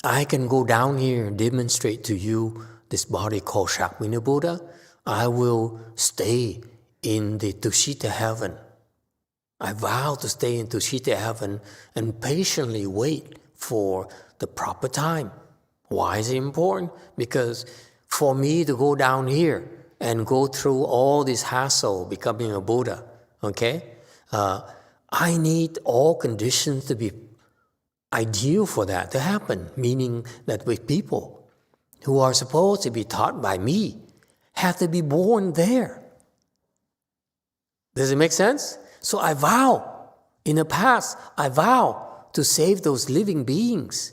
I can go down here and demonstrate to you this body called Shakyamuni Buddha, I will stay in the Tushita heaven. I vow to stay in Tushita heaven and patiently wait for the proper time. Why is it important? Because for me to go down here and go through all this hassle becoming a Buddha, okay, I need all conditions to be ideal for that to happen, meaning that with people who are supposed to be taught by me have to be born there. Does it make sense? So I vow, in the past, I vow to save those living beings.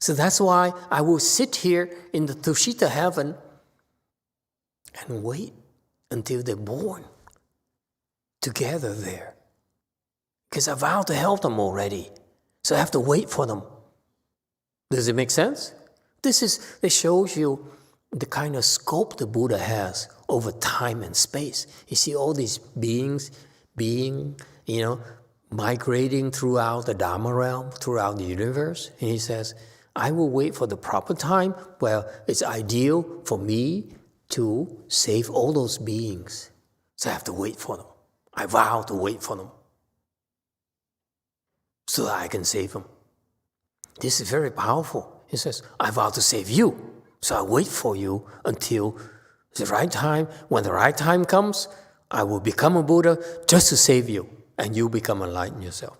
So that's why I will sit here in the Tushita heaven and wait until they're born together there. Because I vowed to help them already. So I have to wait for them. Does it make sense? This shows you the kind of scope the Buddha has over time and space. You see all these beings migrating throughout the Dharma realm, throughout the universe. And he says, I will wait for the proper time where it's ideal for me to save all those beings. So I have to wait for them. I vow to wait for them so that I can save them. This is very powerful. He says, I vow to save you, so I wait for you until the right time. When the right time comes, I will become a Buddha just to save you, and you become enlightened yourself.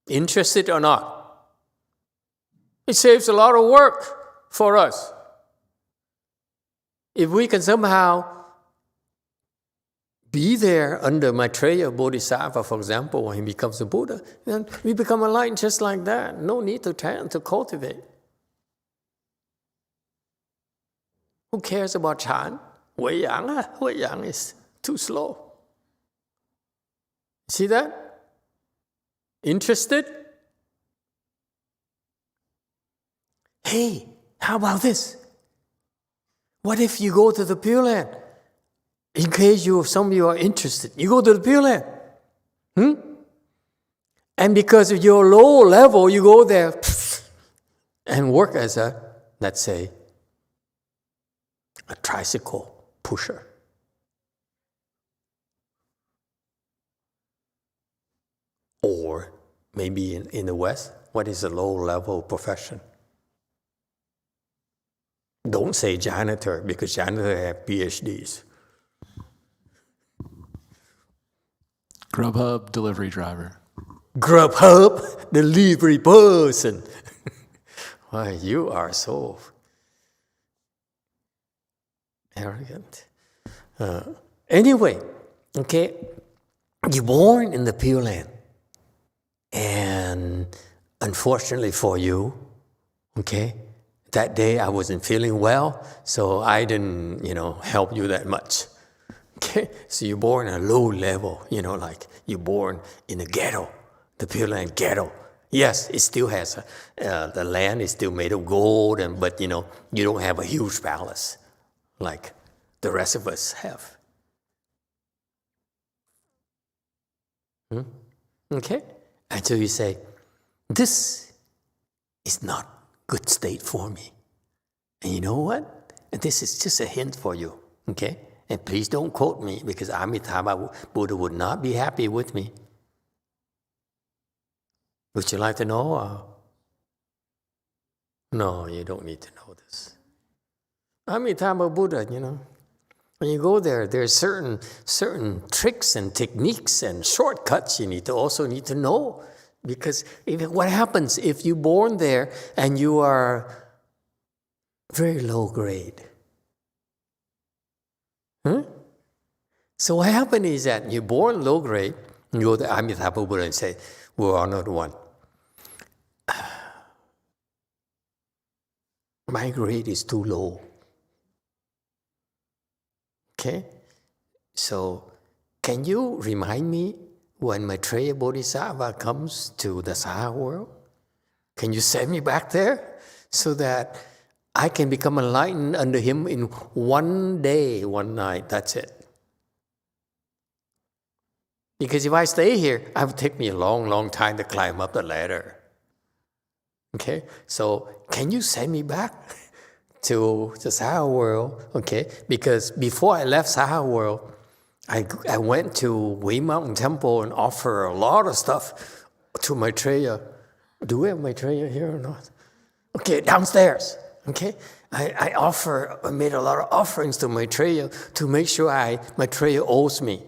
Interested or not? It saves a lot of work for us. If we can somehow be there under Maitreya Bodhisattva, for example, when he becomes a Buddha, then we become enlightened just like that. No need to cultivate. Who cares about Chan? Wei Yang is too slow. See that? Interested? Hey, how about this? What if you go to the Pure Land? In case some of you are interested, you go to the Pure Land. And because of your low level, you go there and work as a, let's say, a tricycle pusher. Or maybe in the West, what is a low-level profession? Don't say janitor, because janitor have PhDs. Grubhub delivery driver. Grubhub delivery person. Why, you are so arrogant. Anyway, okay, you're born in the Pure Land. And unfortunately for you, okay, that day I wasn't feeling well, so I didn't, help you that much. Okay, so you're born at a low level, like you're born in a ghetto, the Pure Land ghetto. Yes, it still has, the land is still made of gold, but you don't have a huge palace like the rest of us have. Okay? And so you say, this is not good state for me. And you know what? This is just a hint for you, okay? And please don't quote me, because Amitabha Buddha would not be happy with me. Would you like to know? No, you don't need to know this. Amitabha Buddha, when you go there, there's certain tricks and techniques and shortcuts you also need to know. Because what happens if you're born there and you are very low grade? So what happens is that you're born low grade, you go to Amitabha Buddha and say, "We're honored one. My grade is too low." Okay? So can you remind me when Maitreya Bodhisattva comes to the Saha world? Can you send me back there so that I can become enlightened under him in one day, one night? That's it. Because if I stay here, it would take me a long, long time to climb up the ladder. Okay? So can you send me back to the Saha world? Okay? Because before I left Saha world, I went to Wei Mountain Temple and offer a lot of stuff to Maitreya. Do we have Maitreya here or not? Okay, downstairs. Okay? I made a lot of offerings to Maitreya to make sure Maitreya owes me.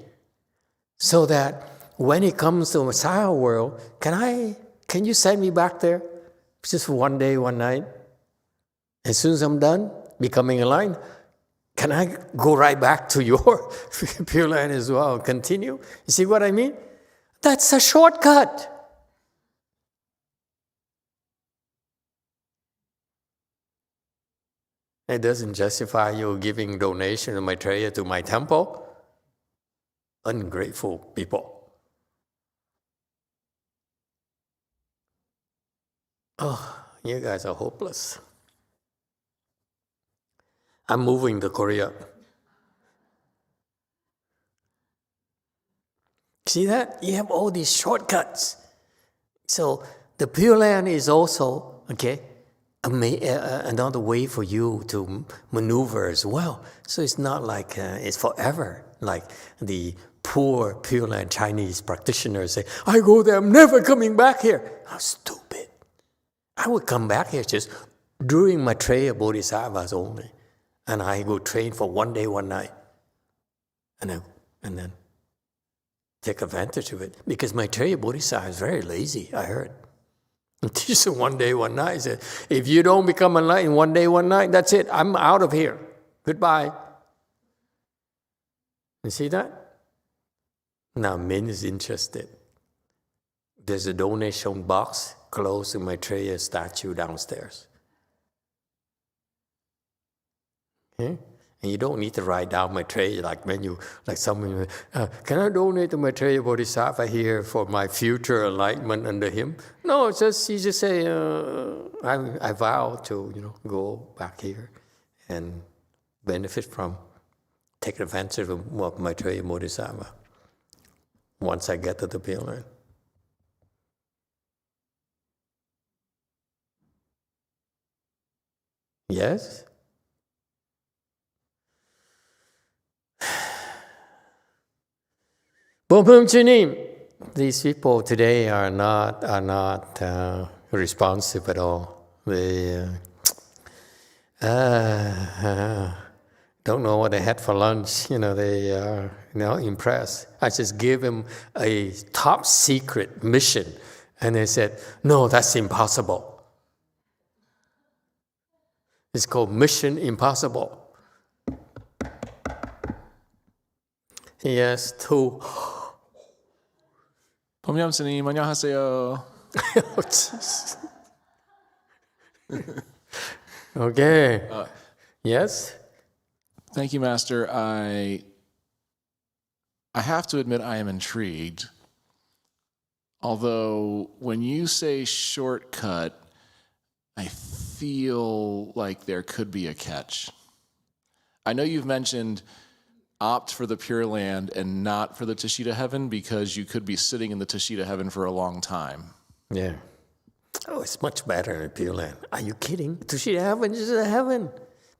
So that when he comes to the Saha world, can you send me back there? Just for one day, one night? As soon as I'm done becoming enlightened, can I go right back to your Pure Land as well and continue? You see what I mean? That's a shortcut. It doesn't justify you giving donation of Maitreya to my temple. Ungrateful people. Oh, you guys are hopeless. I'm moving to Korea. See that? You have all these shortcuts. So the Pure Land is also, another way for you to maneuver as well. So it's not like it's forever, like the poor Pure Land Chinese practitioners say, I go there, I'm never coming back here. How stupid. I would come back here just during Maitreya Bodhisattvas only. And I go train for one day, one night. And then take advantage of it. Because Maitreya Bodhisattva is very lazy, I heard. He teaches one day, one night. He said, if you don't become enlightened one day, one night, that's it. I'm out of here. Goodbye. You see that? Now Min is interested. There's a donation box close to Maitreya's statue downstairs. Okay? And you don't need to write down Maitreya someone, can I donate to Maitreya Bodhisattva here for my future enlightenment under him? No, you just say, I vow to, go back here and benefit from, take advantage of Maitreya Bodhisattva once I get to the Pure Land. Yes? Bom Chunim. These people today are not responsive at all. They don't know what they had for lunch. They are impressed. I just gave them a top secret mission, and they said, "No, that's impossible." It's called Mission Impossible. Yes, to. Pomyam Sini, 안녕하세요. Oh, jeez. Okay. Yes? Thank you, Master. I have to admit I am intrigued. Although when you say shortcut, I feel like there could be a catch. I know you've mentioned opt for the Pure Land and not for the Tashita Heaven because you could be sitting in the Tashita Heaven for a long time. Yeah. Oh, it's much better than Pure Land. Are you kidding? Tashita Heaven is a heaven.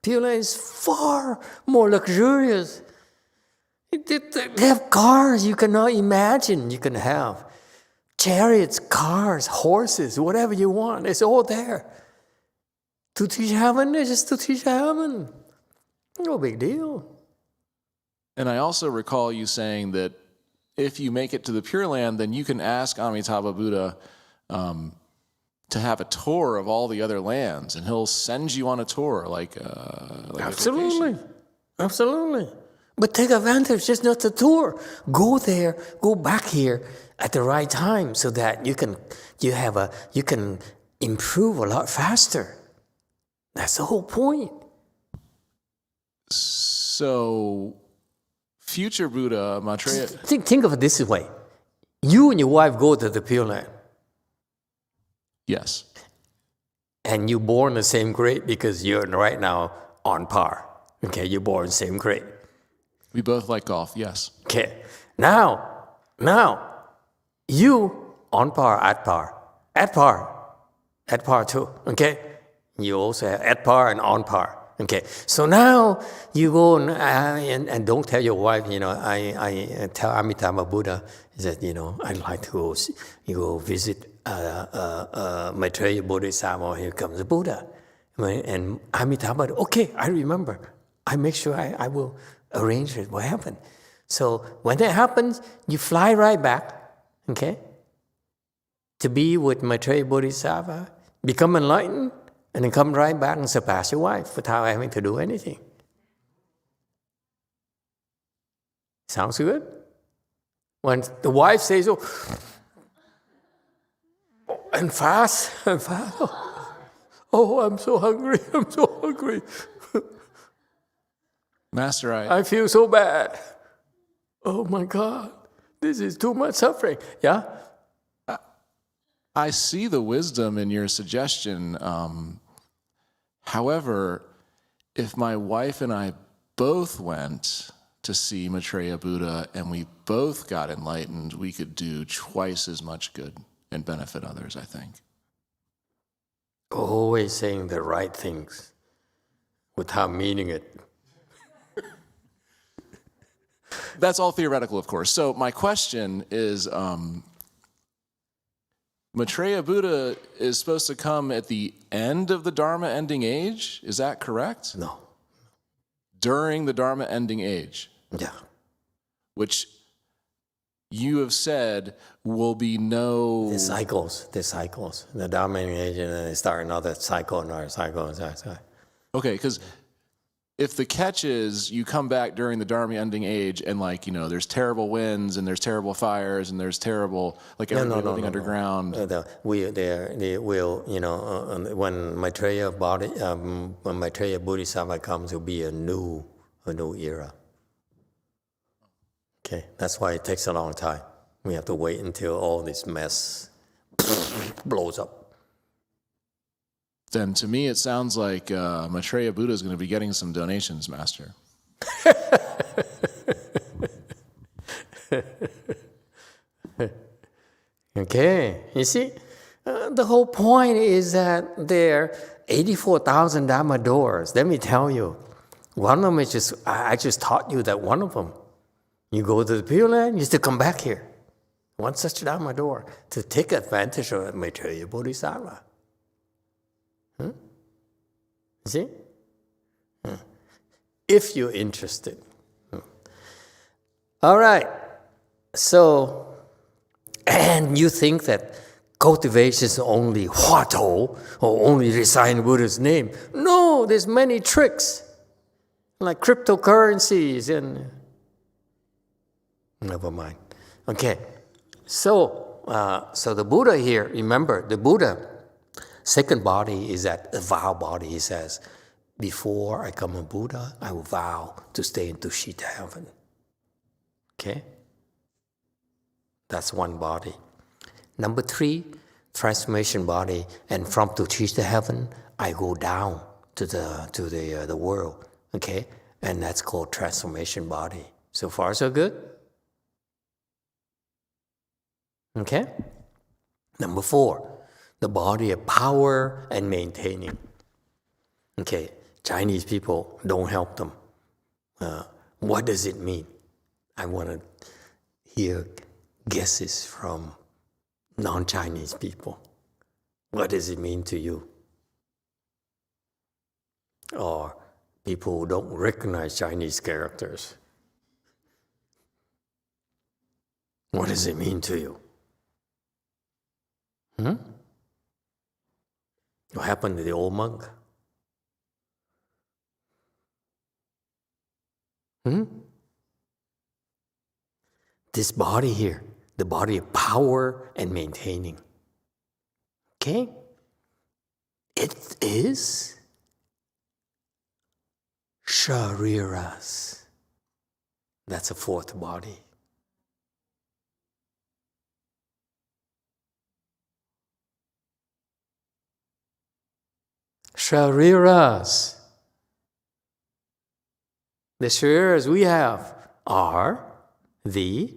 Pure Land is far more luxurious. They have cars you cannot imagine you can have. Chariots, cars, horses, whatever you want. It's all there. Tashita Heaven is just Tashita Heaven. No big deal. And I also recall you saying that if you make it to the Pure Land, then you can ask Amitabha Buddha to have a tour of all the other lands, and he'll send you on a tour, like Absolutely. Absolutely. But take advantage, just not the tour. Go there, go back here at the right time so that you can improve a lot faster. That's the whole point. So, future Buddha, Maitreya... Think of it this way. You and your wife go to the Pure Land. Yes. And you're born the same grade because you're right now on par. Okay, you're born same grade. We both like golf, yes. Okay. Now, you on par, at par too. Okay. You also have at par and on par. Okay. So now you go and don't tell your wife. I tell Amitabha Buddha that I'd like to go visit Maitreya Bodhisattva. Here comes the Buddha, and Amitabha. Okay, I remember. I make sure I will arrange it. What happened? So when that happens, you fly right back. Okay. To be with Maitreya Bodhisattva, become enlightened, and then come right back and surpass your wife without having to do anything. Sounds good? When the wife says, and fast. Oh, I'm so hungry. Master, I feel so bad. Oh my God, this is too much suffering. Yeah? I see the wisdom in your suggestion. However, if my wife and I both went to see Maitreya Buddha and we both got enlightened, we could do twice as much good and benefit others, I think. Always saying the right things without meaning it. That's all theoretical, of course. So my question is, Maitreya Buddha is supposed to come at the end of the Dharma ending age? Is that correct? No. During the Dharma ending age? Yeah. Which you have said will be no... The cycles. The Dharma ending age, and then they start another cycle. Okay, because if the catch is you come back during the Dharma ending age and there's terrible winds and there's terrible fires and there's terrible, everybody living underground. They will, when Maitreya Bodhisattva comes, it will be a new era. Okay, that's why it takes a long time. We have to wait until all this mess blows up. Then to me, it sounds like Maitreya Buddha is going to be getting some donations, Master. Okay, you see, the whole point is that there are 84,000 Dharma doors. Let me tell you, one of them is I just taught you that one of them. You go to the Pure Land, you still come back here. One such Dharma door to take advantage of a material bodhisattva. You see? If you're interested. All right. So, and you think that cultivation is only Huatou or only reciting Buddha's name. No, there's many tricks like cryptocurrencies and never mind. Okay, so the Buddha here, remember the Buddha, second body is that a vow body. He says, before I come a Buddha, I will vow to stay in Tushita heaven. Okay? That's one body. Number 3, transformation body. And from Tushita heaven, I go down to the world. Okay? And that's called transformation body. So far, so good? Okay? Number 4, the body of power and maintaining. Okay, Chinese people, don't help them. What does it mean? I want to hear guesses from non-Chinese people. What does it mean to you? Or people who don't recognize Chinese characters. What does it mean to you? What happened to the old monk? This body here, the body of power and maintaining. Okay? It is shariras. That's a 4th body. Shariras. The shariras we have are the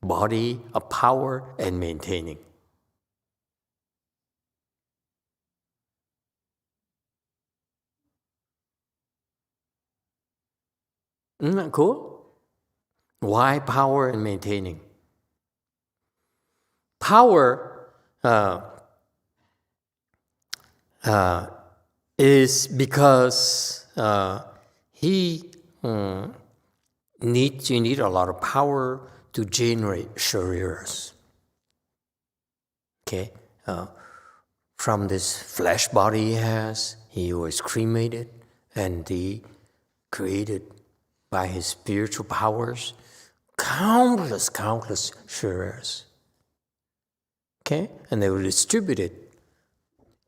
body of power and maintaining. Isn't that cool? Why power and maintaining? Power is because you need a lot of power to generate shariras. Okay? From this flesh body he was cremated and he created by his spiritual powers countless shariras. Okay? And they were distributed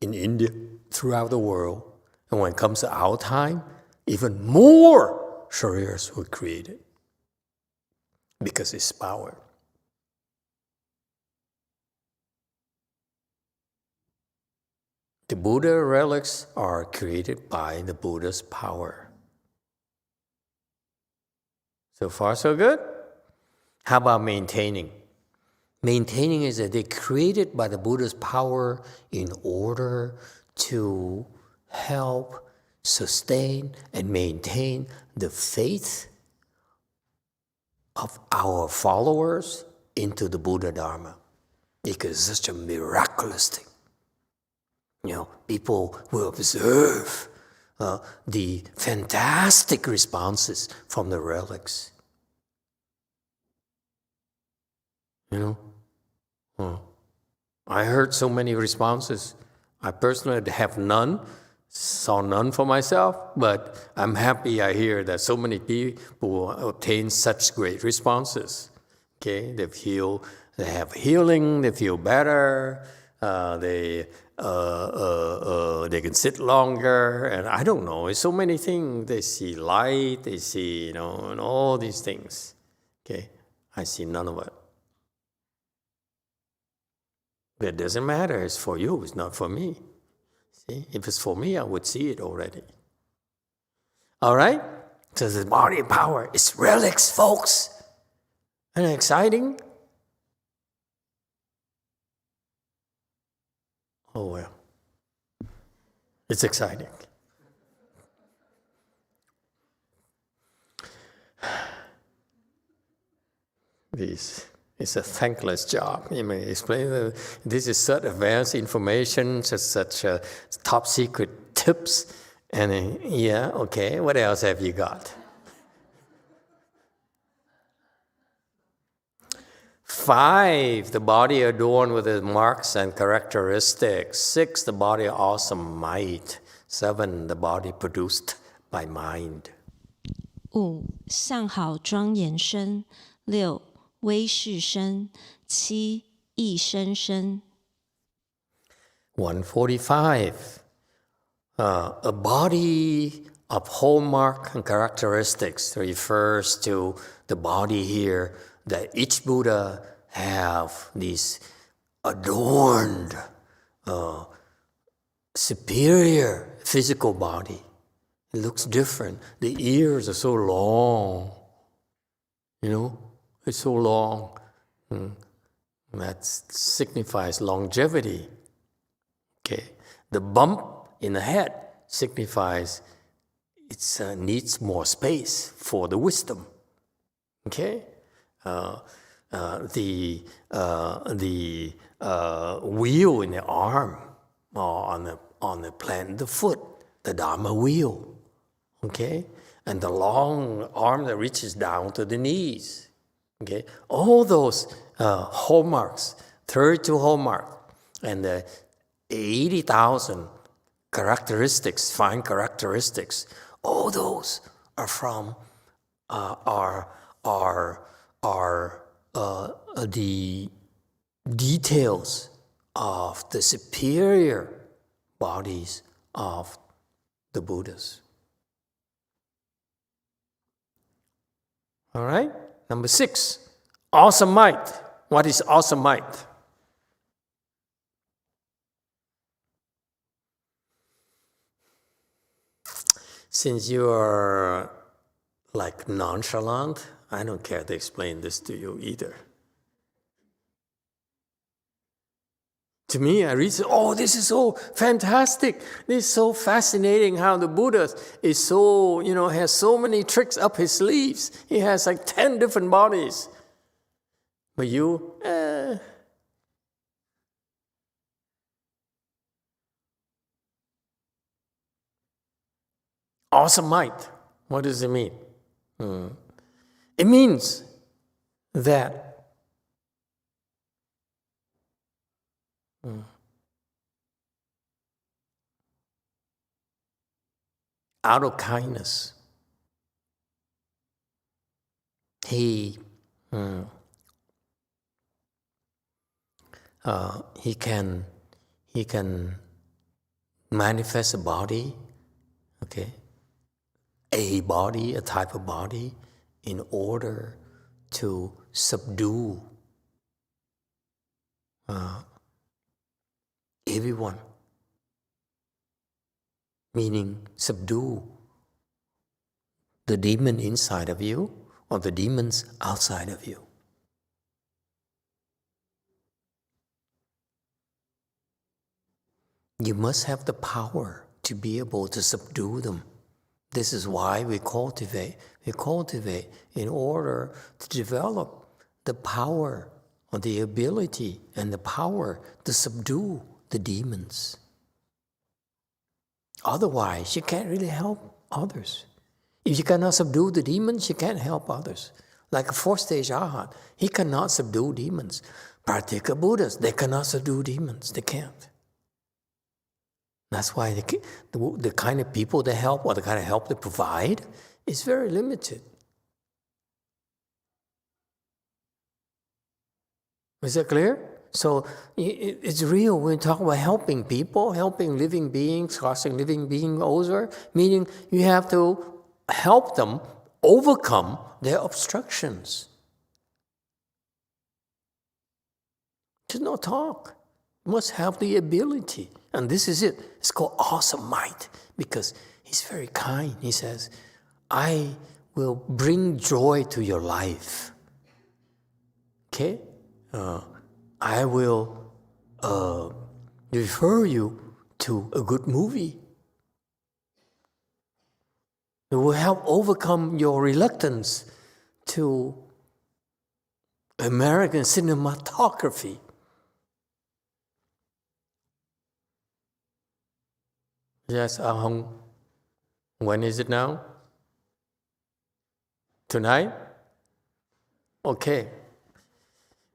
in India, throughout the world. And when it comes to our time, even more shariras were created because it's power. The Buddha relics are created by the Buddha's power. So far, so good? How about maintaining? Maintaining is that they're created by the Buddha's power in order to help sustain and maintain the faith of our followers into the Buddha Dharma. Because it's such a miraculous thing. You know, people will observe the fantastic responses from the relics. You know? I heard so many responses. I personally have none, saw none for myself, but I'm happy I hear that so many people obtain such great responses. Okay, they have healing, they feel better, they can sit longer, and I don't know, it's so many things. They see light, they see, and all these things. Okay, I see none of it. But it doesn't matter, it's for you, it's not for me. See, if it's for me, I would see it already. All right? So the body of power, it's relics, folks. Isn't it exciting? Oh, well. It's exciting. It's a thankless job. You may explain this is such advanced information, such top secret tips, and yeah, okay. What else have you got? 5, the body adorned with its marks and characteristics. 6, the body of awesome might. 7, the body produced by mind. 5. 相好庄严身。6. 威势身。7. 一身身。145. A body of hallmark and characteristics refers to the body here that each Buddha have these adorned, superior physical body. It looks different. The ears are so long. It's so long. That signifies longevity. Okay. The bump in the head signifies it needs more space for the wisdom. Okay. The wheel in the arm or on the plant, the foot, the Dharma wheel. Okay. And the long arm that reaches down to the knees. Okay. All those hallmarks, 32 hallmarks, and the 80,000 characteristics, fine characteristics, all those are from the details of the superior bodies of the Buddhas. All right? Number 6, awesome might. What is awesome might? Since you are like nonchalant, I don't care to explain this to you either. To me, I read, this is so fantastic. This is so fascinating how the Buddha is so, has so many tricks up his sleeves. He has like 10 different bodies. But you, Awesome might. What does it mean? It means that out of kindness, he can manifest a body, okay, a type of body, in order to subdue everyone. Meaning subdue the demon inside of you or the demons outside of you. You must have the power to be able to subdue them. This is why we cultivate. We cultivate in order to develop the power or the ability and the power to subdue the demons. Otherwise, you can't really help others. If you cannot subdue the demons, you can't help others. Like a 4th-stage Arhat, he cannot subdue demons. Pratyeka Buddhas, they cannot subdue demons. They can't. That's why the kind of people they help or the kind of help they provide is very limited. Is that clear? So it's real when we talk about helping people, helping living beings, crossing living beings over, meaning you have to help them overcome their obstructions. Just no talk. You must have the ability. And this is it. It's called awesome might because he's very kind. He says, I will bring joy to your life. Okay? I will refer you to a good movie. It will help overcome your reluctance to American cinematography. Yes, Hong. When is it now? Tonight? Okay.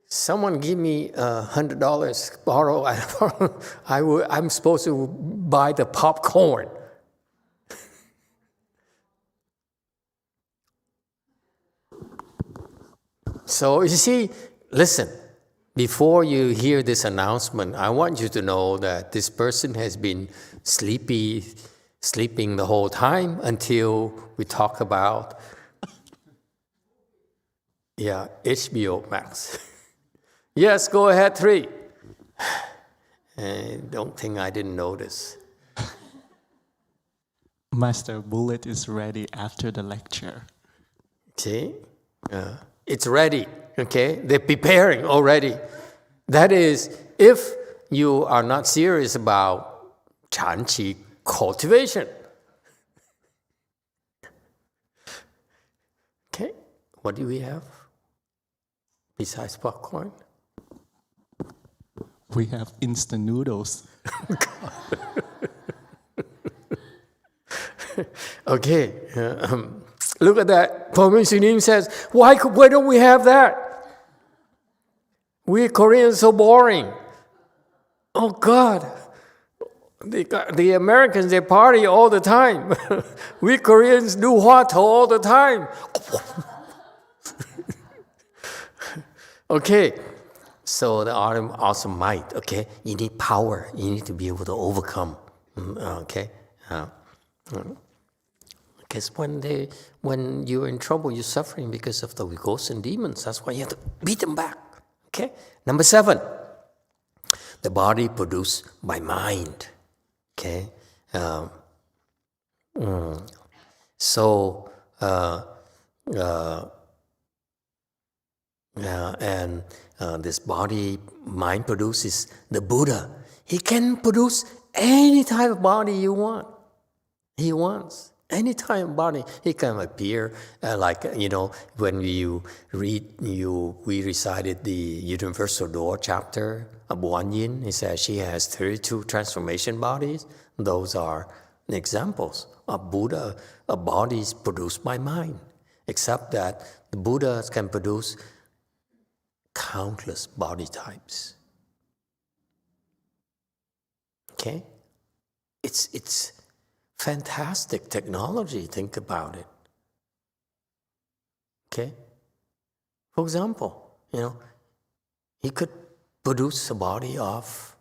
Someone give me $100, borrow. I'm supposed to buy the popcorn. So you see, listen, before you hear this announcement, I want you to know that this person has been sleeping the whole time until we talk about, HBO Max. Yes, go ahead, 3. Don't think I didn't notice. Master, bullet is ready after the lecture. See? It's ready, okay? They're preparing already. That is, if you are not serious about Chanqi cultivation. Okay, what do we have besides popcorn? We have instant noodles. Okay, look at that. Pomin Sunim says, why don't we have that? We Koreans so boring. Oh God, the Americans, they party all the time. We Koreans do what all the time. Okay, so the awesome might, okay? You need power. You need to be able to overcome, okay? Because when you're in trouble, you're suffering because of the ghosts and demons. That's why you have to beat them back. Okay? Number 7, the body produced by mind. Okay? This body, mind produces the Buddha. He can produce any type of body you want. He wants. Any type of body, he can appear when we recited the Universal Door chapter of Wan Yin. He says she has 32 transformation bodies. Those are examples of Buddha, of bodies produced by mind. Except that the Buddhas can produce countless body types. Okay? It's fantastic technology, think about it. Okay? For example, he could produce a body of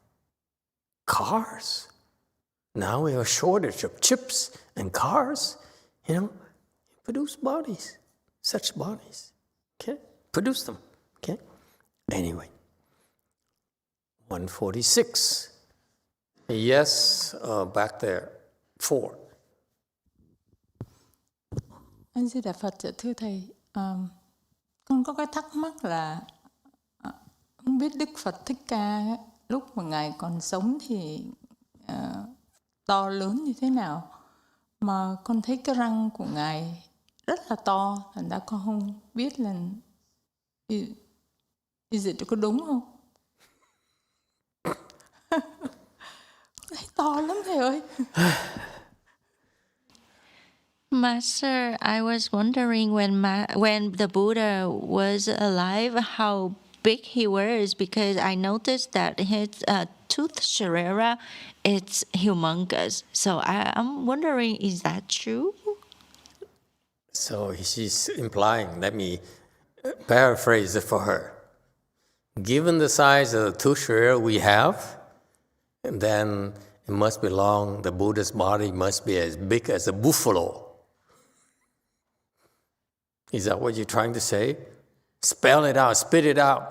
cars. Now we have a shortage of chips and cars. Produce bodies, such bodies. Okay? Produce them. Okay? Anyway, 146. Yes, back there. 4. Anh Di Đà Phật, thưa thầy, con có cái thắc mắc là không biết Đức Phật Thích Ca lúc mà ngài còn sống thì to lớn như thế nào, mà con thấy cái răng của ngài rất là to, thành ra con không biết là có đúng không? Thấy to lắm thầy ơi. Master, I was wondering when the Buddha was alive, how big he was, because I noticed that his tooth sharira, it's humongous. So I'm wondering, is that true? So she's implying, let me paraphrase it for her. Given the size of the tooth sharira we have, then it must belong, the Buddha's body must be as big as a buffalo. Is that what you're trying to say? Spell it out, spit it out.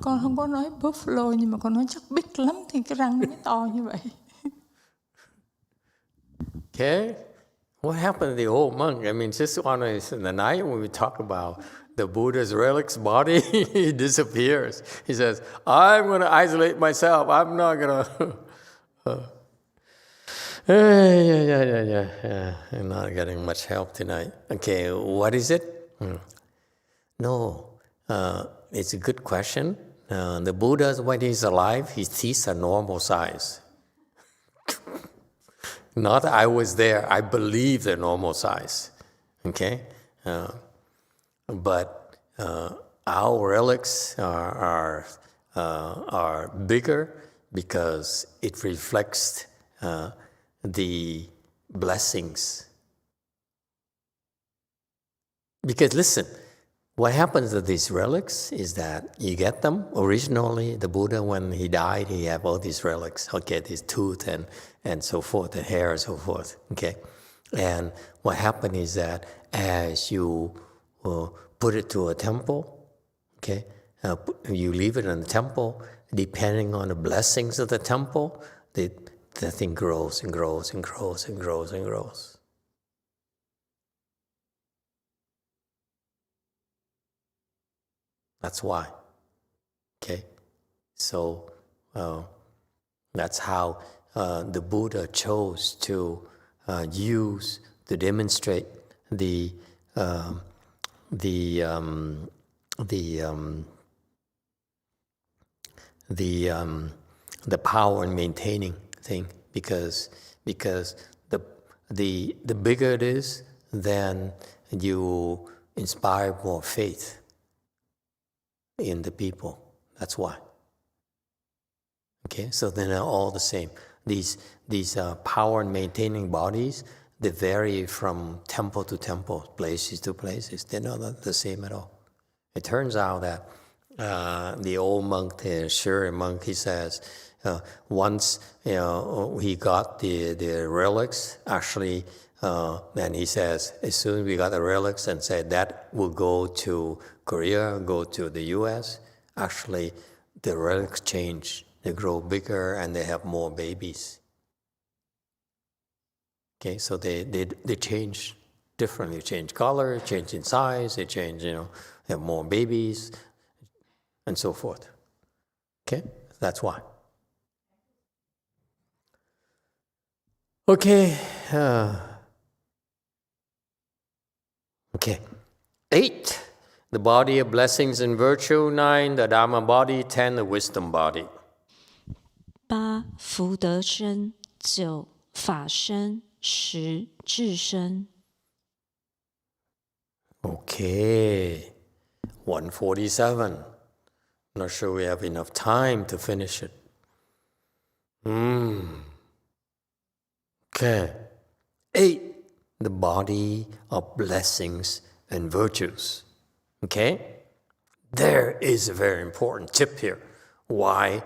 Con không có nói buffalo, nhưng mà con nói chắc big lắm thì cái răng nó mới to như vậy. Okay? What happened to the old monk? I mean, just on the night when we talk about the Buddha's relics body, he disappears. He says, I'm going to isolate myself. I'm not going to... Yeah. I'm not getting much help tonight. Okay, what is it? No, it's a good question. The Buddha, when he's alive, his teeth are normal size. Not I was there, I believe they're normal size. Okay? But our relics are bigger because it reflects the blessings. Because listen, what happens to these relics is that you get them. Originally, the Buddha, when he died, he had all these relics. Okay, his tooth and so forth, the hair and so forth. Okay, and what happened is that as you put it to a temple, okay, you leave it in the temple, depending on the blessings of the temple, the thing grows and grows and grows and grows and grows. That's why. Okay, so that's how the Buddha chose to use to demonstrate the power in maintaining thing, because the bigger it is, then you inspire more faith in the people. That's why. Okay, so they're not all the same. These power and maintaining bodies, they vary from temple to temple, places to places. They're not the same at all. It turns out that the old monk, the Shure monk, he says, once he got the relics, actually, then he says, as soon as we got the relics and said that will go to Korea, go to the US, actually the relics change. They grow bigger and they have more babies. Okay, so they change differently. Change color, change in size, they change, they have more babies, and so forth. Okay, that's why. Okay. Okay. 8, the body of blessings and virtue. 9, the Dharma body. 10, the wisdom body. 8福德身，9法身，10智身。 Okay, 147. Not sure we have enough time to finish it. Okay. 8, the body of blessings and virtues. Okay? There is a very important tip here. Why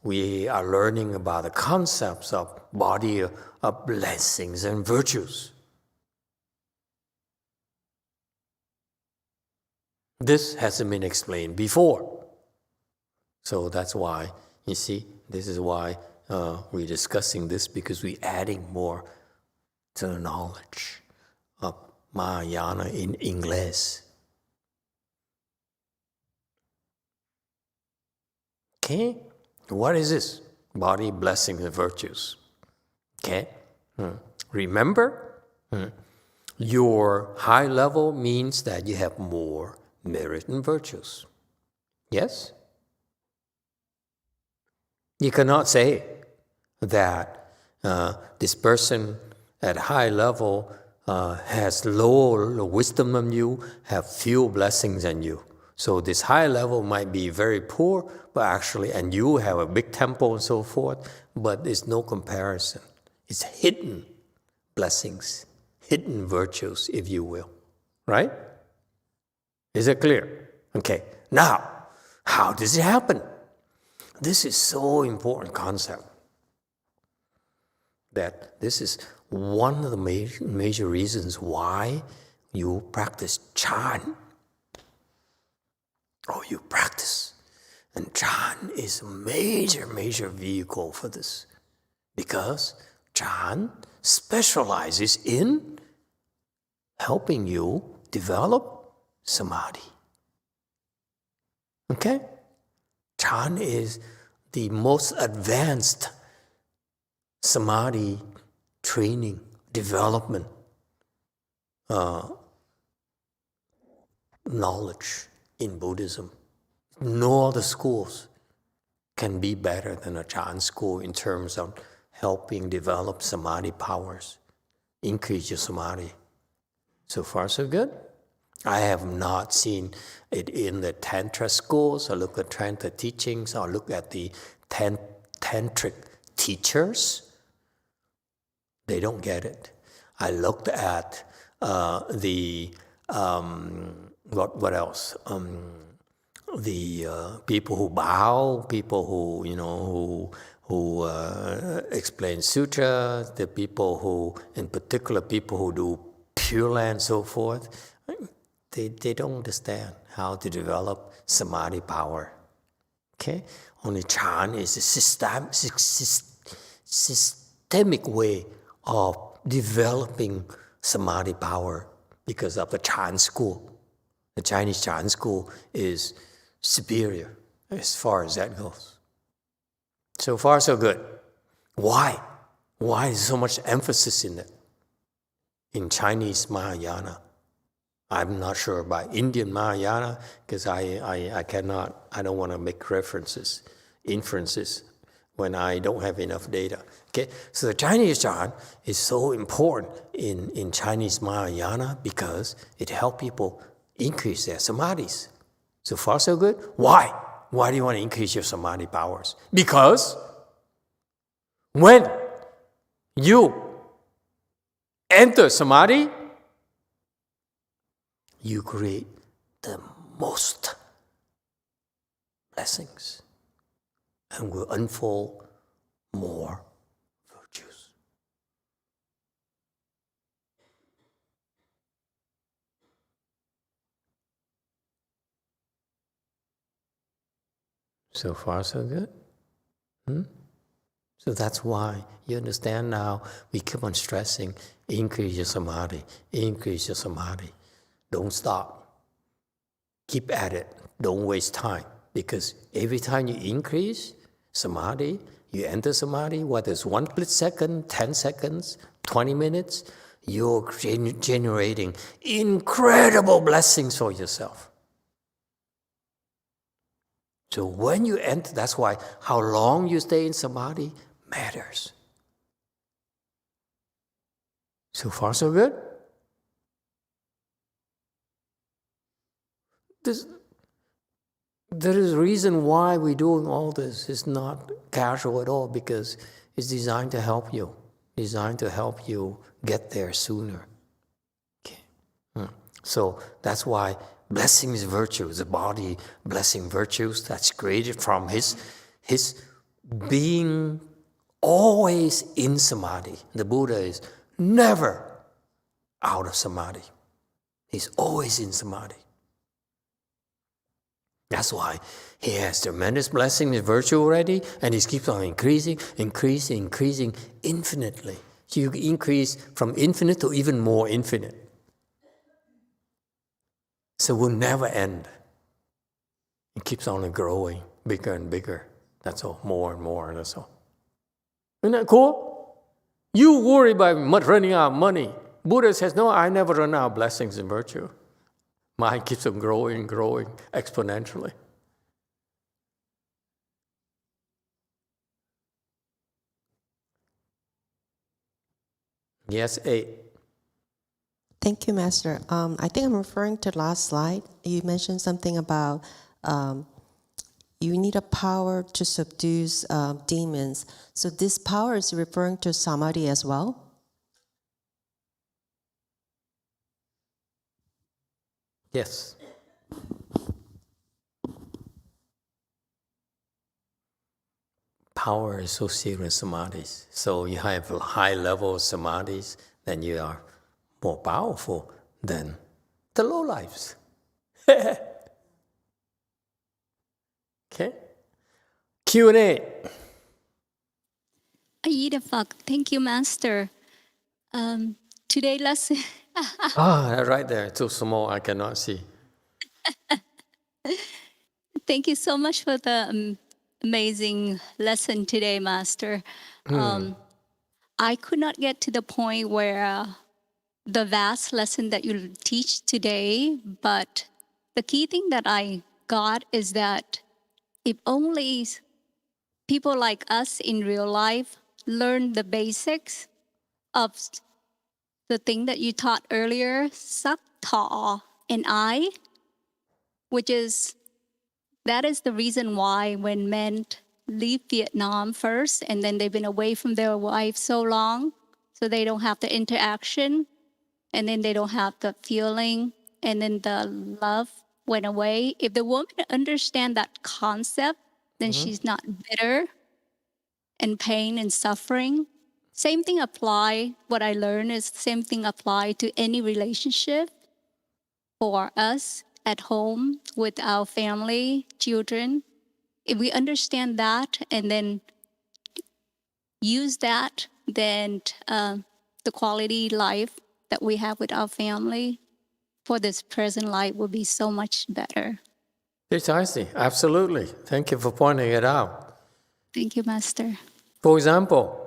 we are learning about the concepts of body of blessings and virtues. This hasn't been explained before. So that's why, you see, this is why we're discussing this, because we're adding more to the knowledge of Mahayana in English. Okay? What is this? Body, blessings, and virtues. Okay? Remember, your high level means that you have more merit and virtues. Yes? You cannot say that this person at high level has lower wisdom than you, have few blessings than you. So this high level might be very poor, but actually, and you have a big temple and so forth, but there's no comparison. It's hidden blessings, hidden virtues, if you will. Right? Is it clear? Okay. Now, how does it happen? This is so important concept that this is one of the major reasons why you practice Chan. Oh, you practice. And Chan is a major vehicle for this. Because Chan specializes in helping you develop Samadhi. Okay? Chan is the most advanced Samadhi training, development, knowledge in Buddhism. No other schools can be better than a Chan school in terms of helping develop samadhi powers, increase your samadhi. So far, so good. I have not seen it in the Tantra schools, or look at Tantra teachings, or look at the Tantric teachers. They don't get it. I looked at what else? The people who bow, people who explain sutra, the people who, in particular, people who do Pure Land, so forth. They don't understand how to develop samadhi power. Okay, only Chan is a systemic way of developing samadhi power because of the Chan school. The Chinese Chan school is superior as far as that goes. So far, so good. Why? Why is so much emphasis in it? In Chinese Mahayana. I'm not sure about Indian Mahayana because I don't want to make inferences when I don't have enough data. Okay, so the Chinese Chan is so important in Chinese Mahayana because it helps people increase their samadhis. So far, so good. Why? Why do you want to increase your samadhi powers? Because when you enter samadhi, you create the most blessings and will unfold more virtues. So far, so good. So that's why you understand now we keep on stressing, increase your samadhi, increase your samadhi. Don't stop. Keep at it. Don't waste time. Because every time you increase samadhi, you enter samadhi, whether it's 1 split second, 10 seconds, 20 minutes, you're generating incredible blessings for yourself. So when you enter, that's why how long you stay in samadhi matters. So far, so good? There is a reason why we're doing all this. It's not casual at all because it's designed to help you. Designed to help you get there sooner. Okay. So that's why blessing is virtues. The body blessing virtues that's created from his being always in samadhi. The Buddha is never out of samadhi. He's always in samadhi. That's why he has tremendous blessing and virtue already, and he keeps on increasing infinitely. So you increase from infinite to even more infinite. So it will never end. It keeps on growing bigger and bigger. That's all, more and more, that's all. Isn't that cool? You worry about running out of money. Buddha says, no, I never run out of blessings and virtue. Mine keeps on growing exponentially. Yes, 8. Thank you, Master. I think I'm referring to the last slide. You mentioned something about you need a power to subdue demons. So this power is referring to samadhi as well? Yes. Power is associated with samadhis. So you have a high level of samadhis, then you are more powerful than the low lives. Okay. Q&A. Fuck. Thank you, Master. Today lesson. Right there, too small, I cannot see. Thank you so much for the amazing lesson today, Master. I could not get to the point where the vast lesson that you teach today, but the key thing that I got is that if only people like us in real life learn the basics of the thing that you taught earlier, sắc, thọ, and I, which is, that is the reason why when men leave Vietnam first and then they've been away from their wife so long, so they don't have the interaction, and then they don't have the feeling, and then the love went away. If the woman understands that concept, then she's not bitter and pain and suffering. Same thing apply. What I learned is same thing apply to any relationship for us at home with our family, children. If we understand that and then use that, then the quality life that we have with our family for this present life will be so much better. Precisely, absolutely. Thank you for pointing it out. Thank you, Master. For example,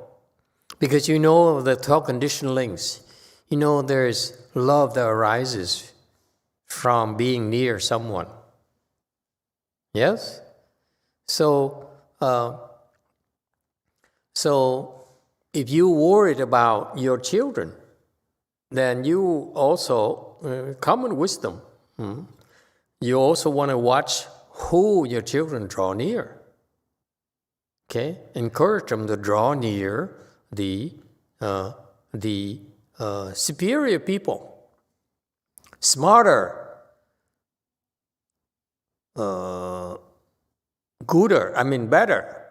because you know the 12 conditioned links, you know there's love that arises from being near someone. Yes? So if you worried about your children, then you also, common wisdom, you also want to watch who your children draw near. Okay? Encourage them to draw near the superior people, smarter, better,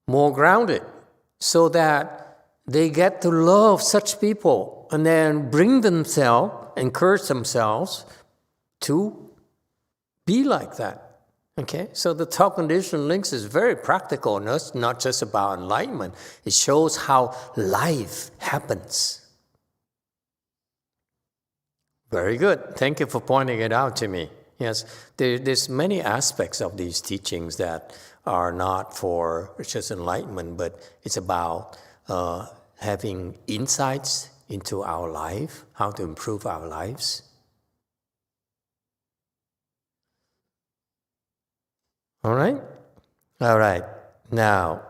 more grounded, so that they get to love such people and then bring themselves, encourage themselves to be like that. Okay, so the 12 conditioned links is very practical, and it's not just about enlightenment. It shows how life happens. Very good. Thank you for pointing it out to me. Yes, there's many aspects of these teachings that are not for just enlightenment, but it's about having insights into our life, how to improve our lives. All right? All right. Now,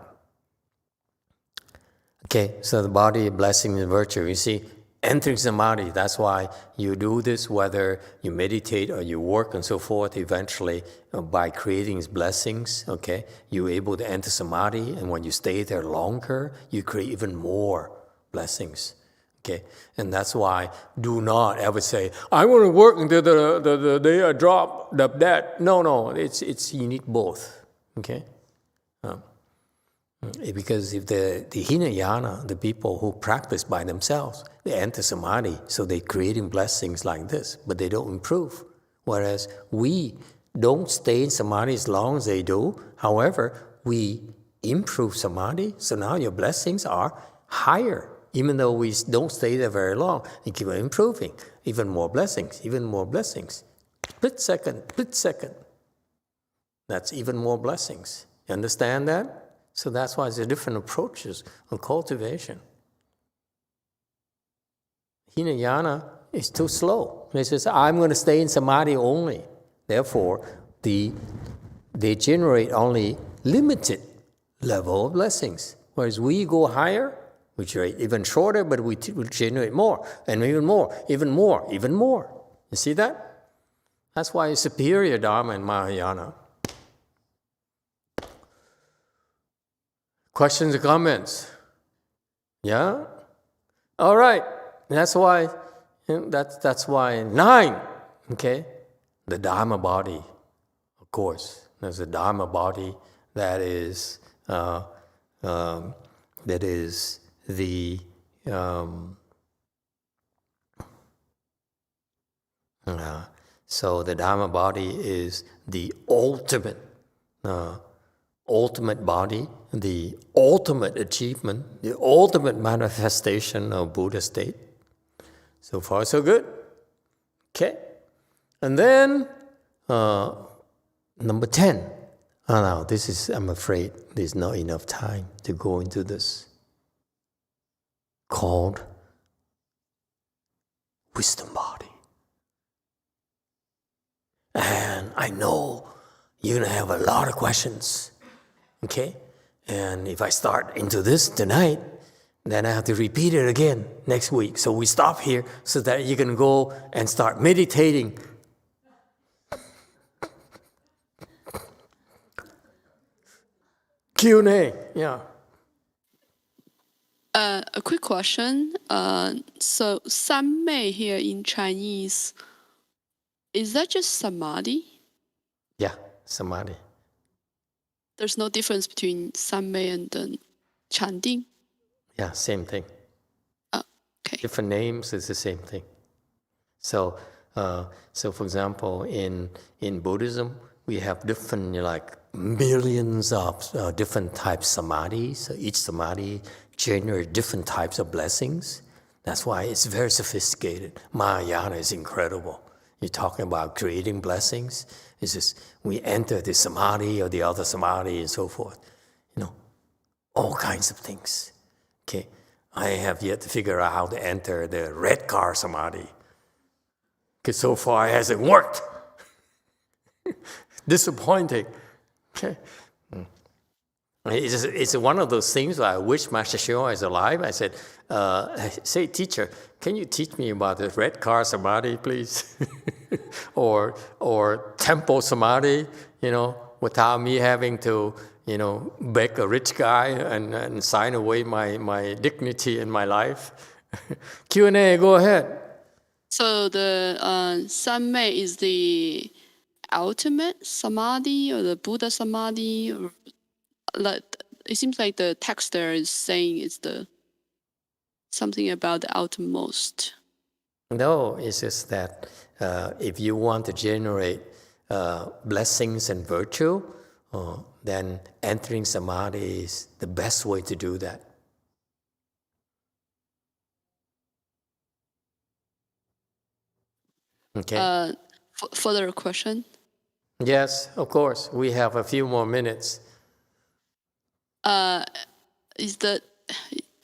okay, so the body, blessing, and virtue. You see, entering Samadhi, that's why you do this, whether you meditate or you work and so forth, eventually by creating these blessings, okay, you're able to enter Samadhi, and when you stay there longer, you create even more blessings. Okay, and that's why do not ever say, I want to work until the day I drop the dead. No, it's you need both. Okay, because if the Hinayana, the people who practice by themselves, they enter Samadhi, so they're creating blessings like this, but they don't improve. Whereas we don't stay in Samadhi as long as they do. However, we improve Samadhi, so now your blessings are higher. Even though we don't stay there very long, you keep on improving. Even more blessings, even more blessings. Split second. That's even more blessings. You understand that? So that's why there's different approaches on cultivation. Hinayana is too slow. It says, I'm going to stay in Samadhi only. Therefore, they generate only limited level of blessings. Whereas we go higher, we generate even shorter, but we generate more, and even more, even more, even more. You see that? That's why it's superior Dharma and Mahayana. Questions or comments? Yeah? All right. That's why 9, okay? The Dharma body, of course. There's a Dharma body that is the so the Dharma body is the ultimate body, the ultimate achievement, the ultimate manifestation of Buddha state. So far, so good. Okay. And then, number 10, Oh, no, I'm afraid there's not enough time to go into this. Called wisdom body. And I know you're going to have a lot of questions, okay? And if I start into this tonight, then I have to repeat it again next week. So we stop here so that you can go and start meditating. Q&A, yeah. A quick question. So Sanmei here in Chinese, is that just Samadhi? Yeah, Samadhi. There's no difference between Sanmei and Chanding? Yeah, same thing. Okay. Different names is the same thing. So for example, in Buddhism, we have different, millions of different types of samadhi. So each samadhi generates different types of blessings. That's why it's very sophisticated. Mahayana is incredible. You're talking about creating blessings. It's just we enter the samadhi or the other samadhi and so forth. All kinds of things. Okay, I have yet to figure out how to enter the red car samadhi, because so far it hasn't worked. Disappointing. Okay. It's one of those things where I wish Master Shio is alive. I said, say, teacher, can you teach me about the red car samadhi, please? or temple samadhi, without me having to, beg a rich guy and sign away my dignity in my life. Q&A, go ahead. So the Sanmei is the ultimate samadhi or the Buddha samadhi? Or, it seems like the text there is saying it's something about the outermost. No, it's just that if you want to generate blessings and virtue, then entering samadhi is the best way to do that. Okay. Further question? Yes, of course. We have a few more minutes.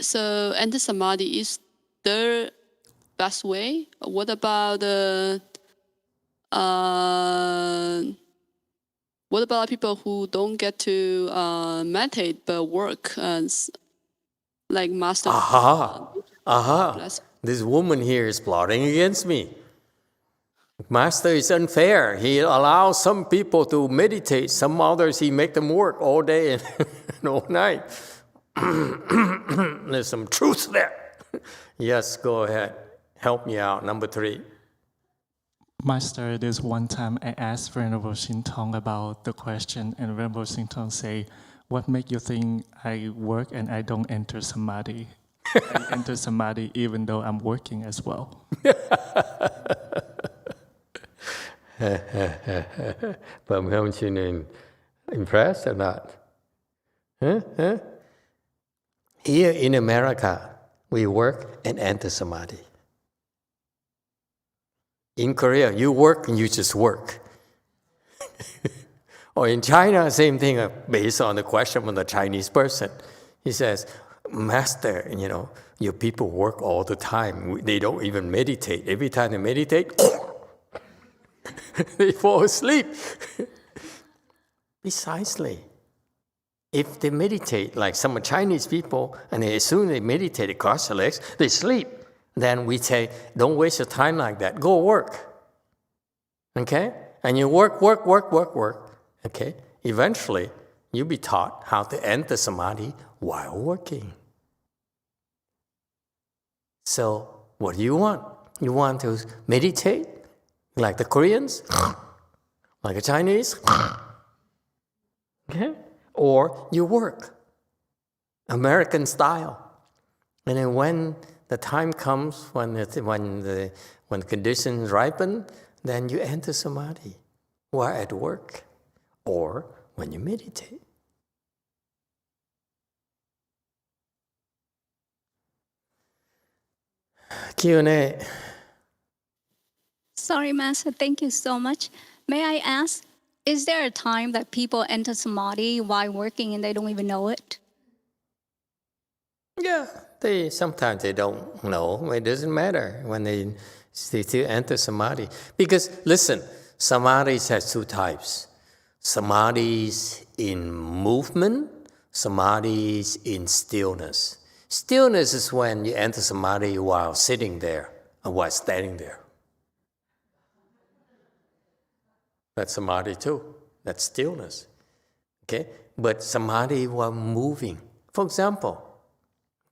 So enter samadhi is the best way? What about people who don't get to meditate but work like master? This woman here is plotting against me. Master is unfair. He allows some people to meditate, some others he make them work all day and all night. There's some truth there. Yes, go ahead. Help me out. Number 3. Master, there's one time I asked Venerable Shintong about the question, and Venerable Shintong say, what make you think I work and I don't enter samadhi? I enter samadhi even though I'm working as well. But haven't you impressed or not? Huh? Here in America, we work and enter samadhi. In Korea, you work and you just work. Or in China, same thing, based on the question from the Chinese person. He says, Master, your people work all the time. They don't even meditate. Every time they meditate, they fall asleep. Precisely. If they meditate, like some Chinese people, and as soon as they meditate, they cross their legs, they sleep. Then we say, don't waste your time like that. Go work. Okay? And you work. Okay? Eventually, you'll be taught how to enter samadhi while working. So, what do you want? You want to meditate? Like the Koreans? Like the Chinese? Okay? Or you work. American style. And then when the time comes, when the conditions ripen, then you enter samadhi while at work or when you meditate. Q&A. Sorry, Master. Thank you so much. May I ask, is there a time that people enter samadhi while working and they don't even know it? Yeah, sometimes they don't know. It doesn't matter when they still enter samadhi. Because listen, samadhis has two types. Samadhis in movement, samadhis in stillness. Stillness is when you enter samadhi while sitting there or while standing there. That's samadhi too. That's stillness. Okay? But samadhi while moving. For example,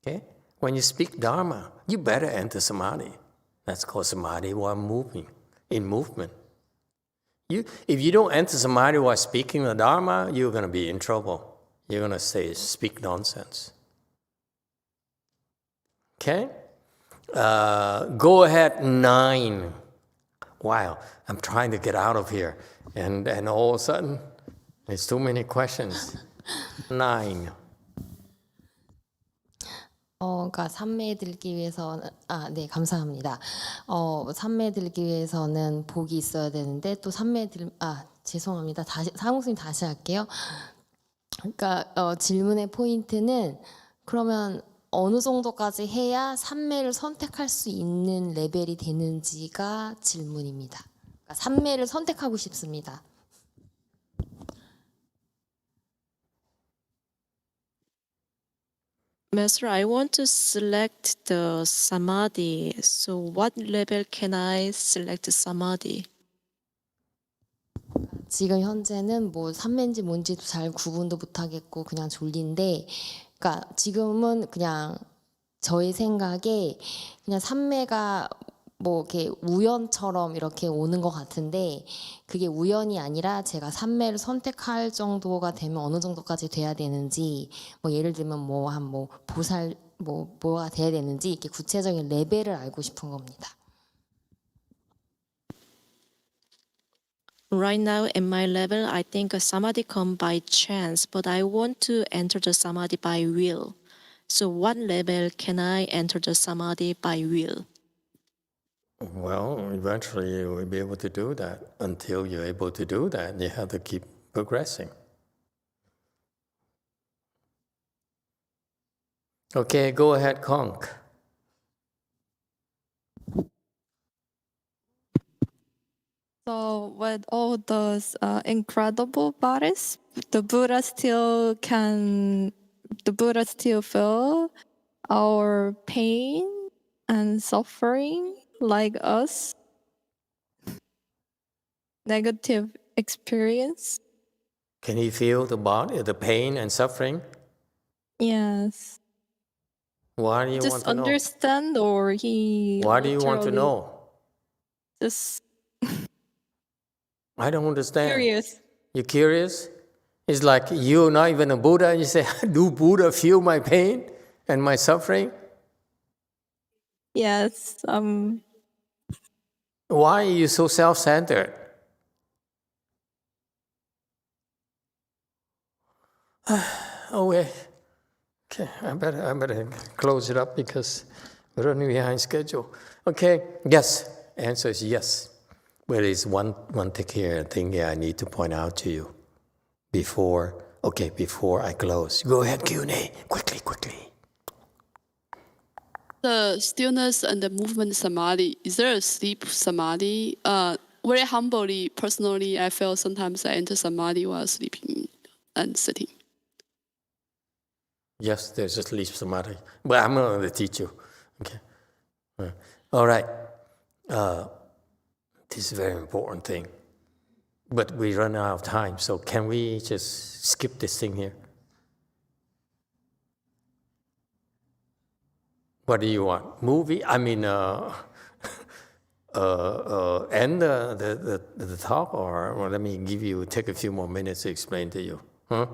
okay, when you speak Dharma, you better enter samadhi. That's called samadhi while moving, in movement. If you don't enter samadhi while speaking the Dharma, you're going to be in trouble. You're going to speak nonsense. Okay? Go ahead, 9. Wow, I'm trying to get out of here. And all of a sudden, there's too many questions. 9. 그러니까 삼매에 들기 위해서는 네, 감사합니다. 삼매에 들기 위해서는 복이 있어야 되는데 또 삼매에 죄송합니다. 다시 사무님 다시 할게요. 그러니까 질문의 포인트는 그러면 어느 정도까지 해야 삼매를 선택할 수 있는 레벨이 되는지가 질문입니다. 그러니까 삼매를 선택하고 싶습니다. Master, I want to select the Samadhi. So what level can I select Samadhi? 지금 현재는 뭐 삼매인지 뭔지도 잘 구분도 못하겠고 그냥 졸린데 그러니까 지금은 그냥 저의 생각에 그냥 삼매가 뭐 이렇게 우연처럼 이렇게 오는 것 같은데 그게 우연이 아니라 제가 삼매를 선택할 정도가 되면 어느 정도까지 돼야 되는지 뭐 예를 들면 뭐 한 뭐 보살 뭐가 돼야 되는지 이렇게 구체적인 레벨을 알고 싶은 겁니다. Right now, at my level, I think a Samadhi come by chance, but I want to enter the Samadhi by will. So what level can I enter the Samadhi by will? Well, eventually you will be able to do that. Until you're able to do that, you have to keep progressing. Okay, go ahead, Conk. So with all those incredible bodies, the Buddha still feel our pain and suffering like us? Negative experience? Can he feel the body, the pain and suffering? Yes. Why do you just want to know? understand or he Why do you want to know? Just I don't understand. curious. You curious? It's like you're not even a Buddha and you say, do Buddha feel my pain and my suffering? Yes. Why are you so self-centered? Okay, I better close it up because we're running behind schedule. Okay, yes. Answer is yes. But there's one thing here I need to point out to you before I close. Go ahead, Q&A. Quickly. The stillness and the movement samadhi, is there a sleep samadhi? Very humbly, personally, I feel sometimes I enter samadhi while sleeping and sitting. Yes, there's a sleep samadhi. But I'm not going to teach you. Okay. All right. This is a very important thing. But we run out of time, so can we just skip this thing here? What do you want? Movie? I mean, end the talk, or let me take a few more minutes to explain to you. Huh?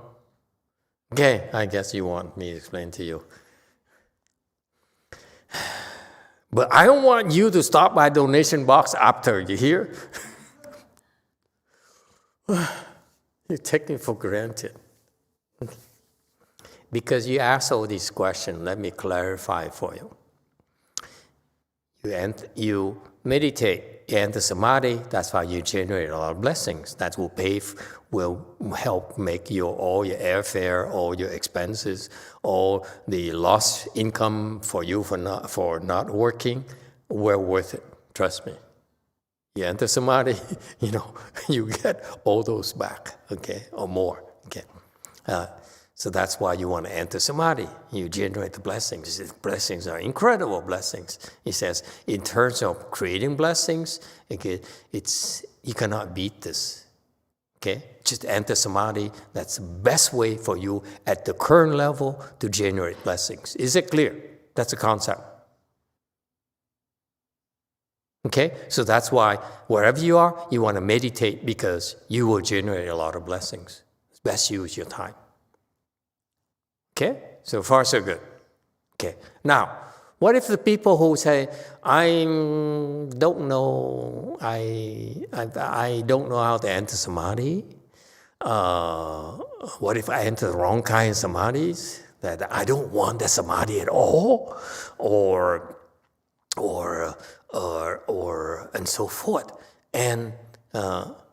Okay, I guess you want me to explain to you. But I don't want you to stop by donation box after, you hear? You take me for granted. Because you ask all these questions, let me clarify for you. You meditate, you enter samadhi, that's why you generate a lot of blessings. That will help make all your airfare, all your expenses, all the lost income for you for not working, well worth it. Trust me. You enter samadhi, you get all those back, okay, or more, okay. So that's why you want to enter samadhi. You generate the blessings. The blessings are incredible blessings. He says, in terms of creating blessings, okay, you cannot beat this. Okay, just enter samadhi. That's the best way for you at the current level to generate blessings. Is it clear? That's a concept. Okay, so that's why wherever you are, you want to meditate because you will generate a lot of blessings. Best use your time. Okay, so far so good. Okay, now, what if the people who say, I don't know how to enter samadhi? What if I enter the wrong kind of samadhis? That I don't want the samadhi at all? Or and so forth. And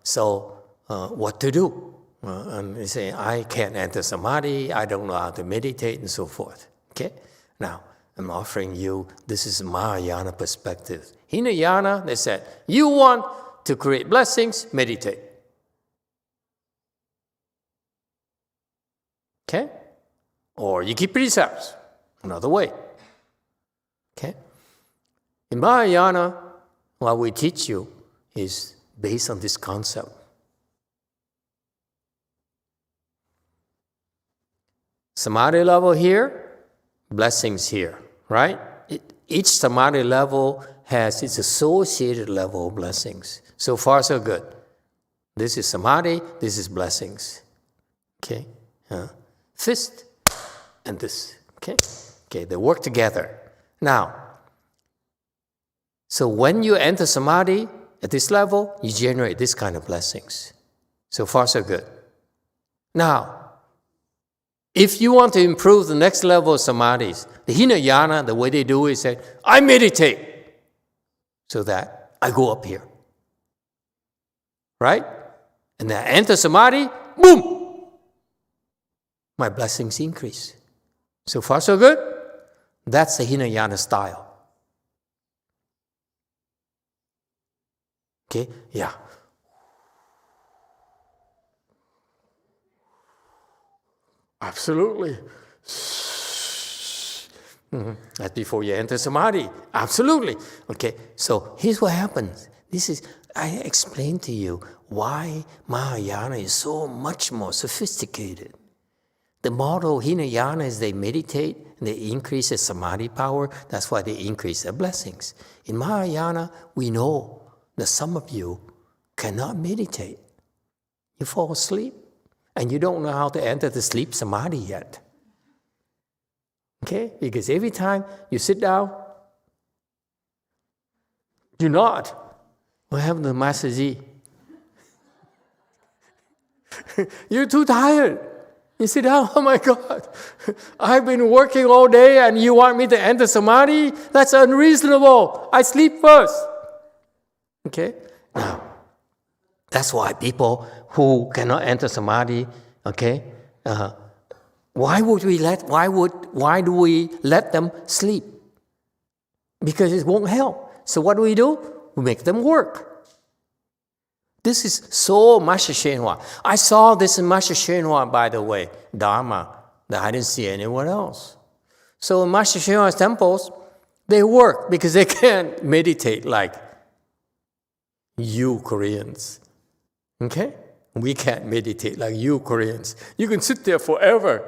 so what to do? And they say, I can't enter samadhi, I don't know how to meditate, and so forth. Okay? Now, I'm offering you, this is Mahayana perspective. Hinayana, they said, you want to create blessings, meditate. Okay? Or you keep precepts, another way. Okay? In Mahayana, what we teach you is based on this concept. Samadhi level here, blessings here, right? Each samadhi level has its associated level of blessings. So far, so good. This is samadhi, this is blessings. Okay? Fist and this. Okay? Okay, they work together. Now, so when you enter samadhi at this level, you generate this kind of blessings. So far, so good. Now, if you want to improve the next level of samadhis, the Hinayana, the way they do is say, I meditate so that I go up here. Right? And then I enter samadhi, boom! My blessings increase. So far, so good? That's the Hinayana style. Okay? Yeah. Absolutely. That's before you enter samadhi. Absolutely. Okay, so here's what happens. I explained to you why Mahayana is so much more sophisticated. The model Hinayana is they meditate, and they increase their samadhi power. That's why they increase their blessings. In Mahayana, we know that some of you cannot meditate. You fall asleep. And you don't know how to enter the sleep samadhi yet. Okay? Because every time you sit down, do not. What happened to Master Ji? You're too tired. You sit down, oh my God. I've been working all day and you want me to enter samadhi? That's unreasonable. I sleep first. Okay? Now, that's why people who cannot enter samadhi, okay, why do we let them sleep? Because it won't help. So what do? We make them work. This is so Master Shenhua. I saw this in Master Shenhua, by the way, Dharma, that I didn't see anywhere else. So in Master Shenhua's temples, they work because they can't meditate like you Koreans. Okay? We can't meditate like you Koreans. You can sit there forever.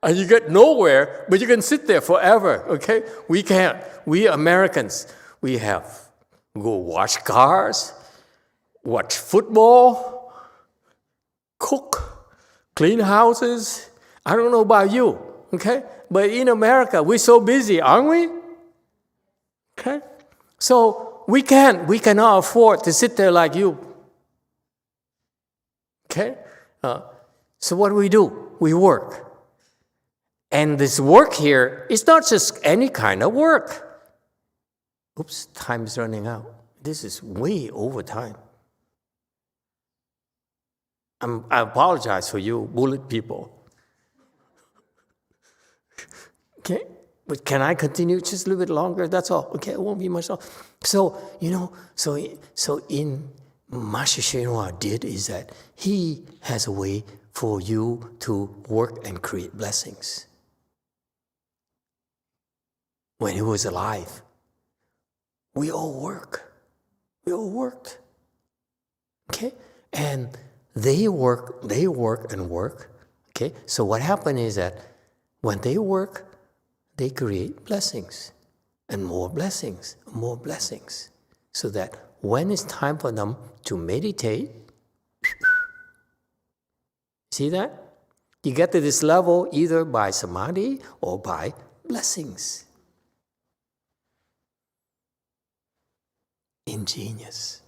And you get nowhere, but you can sit there forever. Okay? We can't. We Americans, we go wash cars, watch football, cook, clean houses. I don't know about you. Okay? But in America, we're so busy, aren't we? Okay? So we cannot afford to sit there like you. Okay? So what do? We work. And this work here is not just any kind of work. Oops, time is running out. This is way over time. I apologize for you, bullet people. Okay, but can I continue just a little bit longer? That's all. Okay, it won't be much longer. So, in Master Shenhua did is that he has a way for you to work and create blessings. When he was alive, we all work. We all worked. Okay? And they work and work. Okay? So what happened is that when they work, they create blessings and more blessings, more blessings. So that when it's time for them to meditate, see that? You get to this level either by samadhi or by blessings. Ingenious.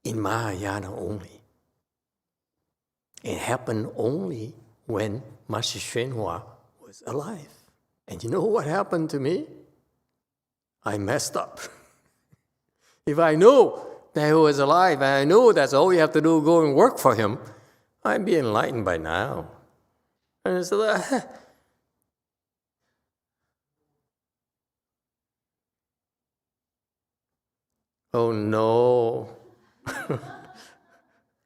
In Mahayana only. It happened only when Master Shenhua was alive. And you know what happened to me? I messed up. If I know that he was alive, and I know that's all you have to do, go and work for him, I'd be enlightened by now. And so oh no.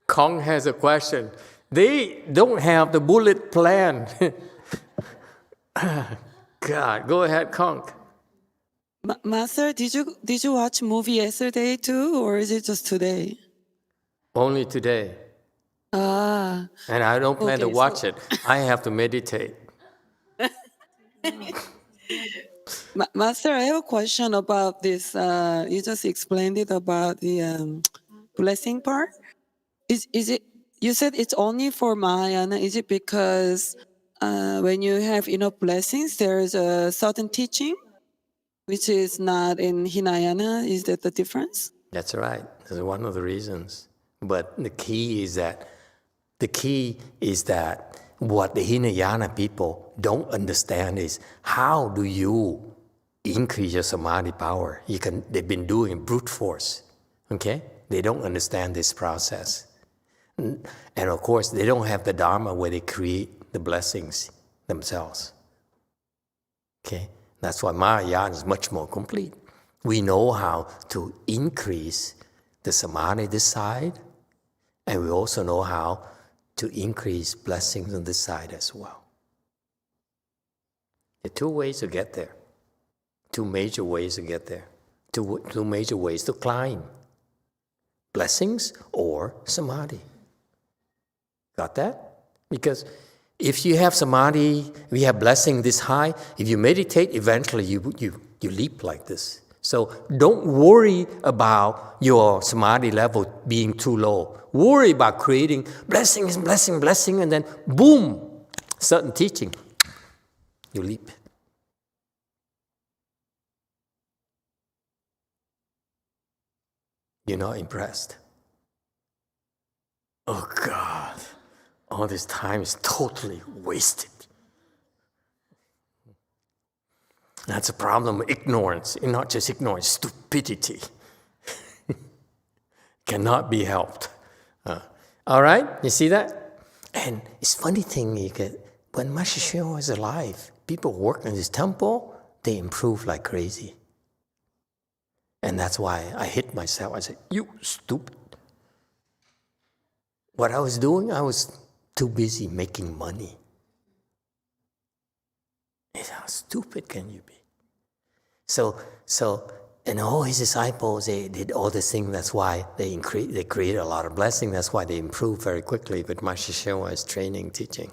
Kong has a question. They don't have the bullet plan. God, go ahead, Kong. Master, did you watch movie yesterday too, or is it just today? Only today. Ah. And I don't plan to watch it. I have to meditate. Master, I have a question about this. You just explained it about the blessing part. Is it? You said it's only for Mahayana. Is it because when you have enough blessings, there is a certain teaching, which is not in Hinayana? Is that the difference? That's right. That's one of the reasons. But the key is that what the Hinayana people don't understand is how do you increase your samadhi power? They've been doing brute force. Okay? They don't understand this process. And of course, they don't have the Dharma where they create the blessings themselves. Okay? That's why Mahayana is much more complete. We know how to increase the samadhi this side, and we also know how to increase blessings on this side as well. There are two ways to get there. Two major ways to get there. Two major ways to climb. Blessings or samadhi. Got that? Because if you have samadhi, if you have blessing this high, if you meditate, eventually you leap like this. So don't worry about your samadhi level being too low. Worry about creating blessings, blessing, and then boom, certain teaching, you leap. You're not impressed. Oh God, all this time is totally wasted. That's a problem of ignorance, and not just ignorance, stupidity. Cannot be helped. All right, you see that? And it's funny thing, when Master Shenhua was alive, people worked in his temple, they improved like crazy. And that's why I hit myself. I said, you stupid. What I was doing, I was too busy making money. How stupid can you be? So, and all his disciples, they did all the things. That's why they created a lot of blessing. That's why they improved very quickly with Master Shenhua's training, teaching.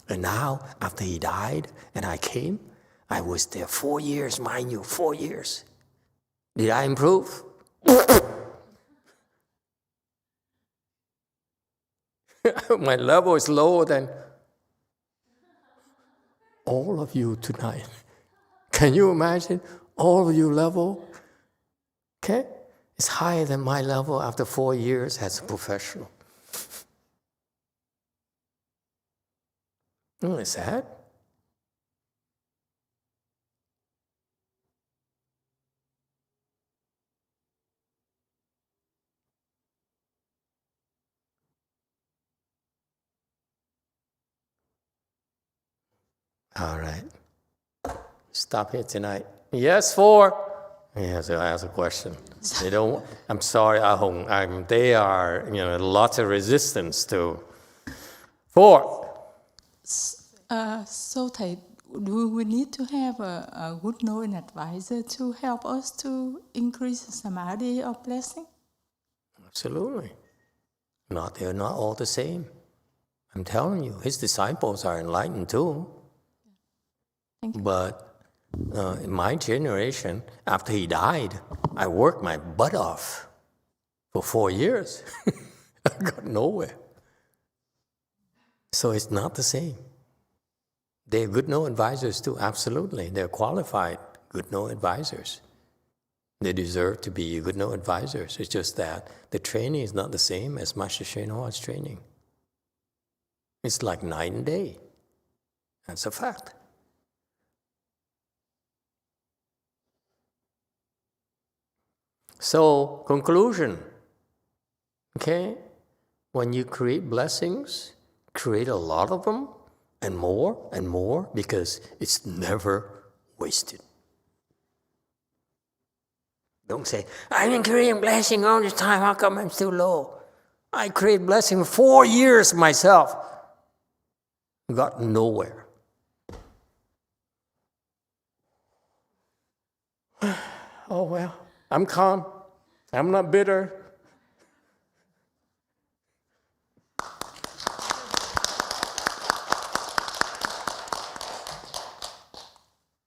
And now, after he died and I came, I was there 4 years, mind you, 4 years. Did I improve? My level is lower than all of you tonight. Can you imagine all of you level? Okay? It's higher than my level after 4 years as a professional. Isn't it sad? All right. Stop here tonight. Yes, 4. Yes, I ask a question. They don't. I'm sorry, Ahong. They are, lots of resistance to. 4. So thầy, do we need to have a good knowing advisor to help us to increase samadhi or blessing? Absolutely. They're not all the same. I'm telling you, his disciples are enlightened too. But in my generation, after he died, I worked my butt off for 4 years. I got nowhere. So it's not the same. They're good know advisors too, absolutely. They're qualified good know advisors. They deserve to be good know advisors. It's just that the training is not the same as Master YongHua's training. It's like night and day. That's a fact. So, conclusion. Okay? When you create blessings, create a lot of them, and more, because it's never wasted. Don't say, I've been creating blessing all this time, how come I'm still low? I create blessing 4 years myself. Got nowhere. Oh well, I'm calm. I'm not bitter.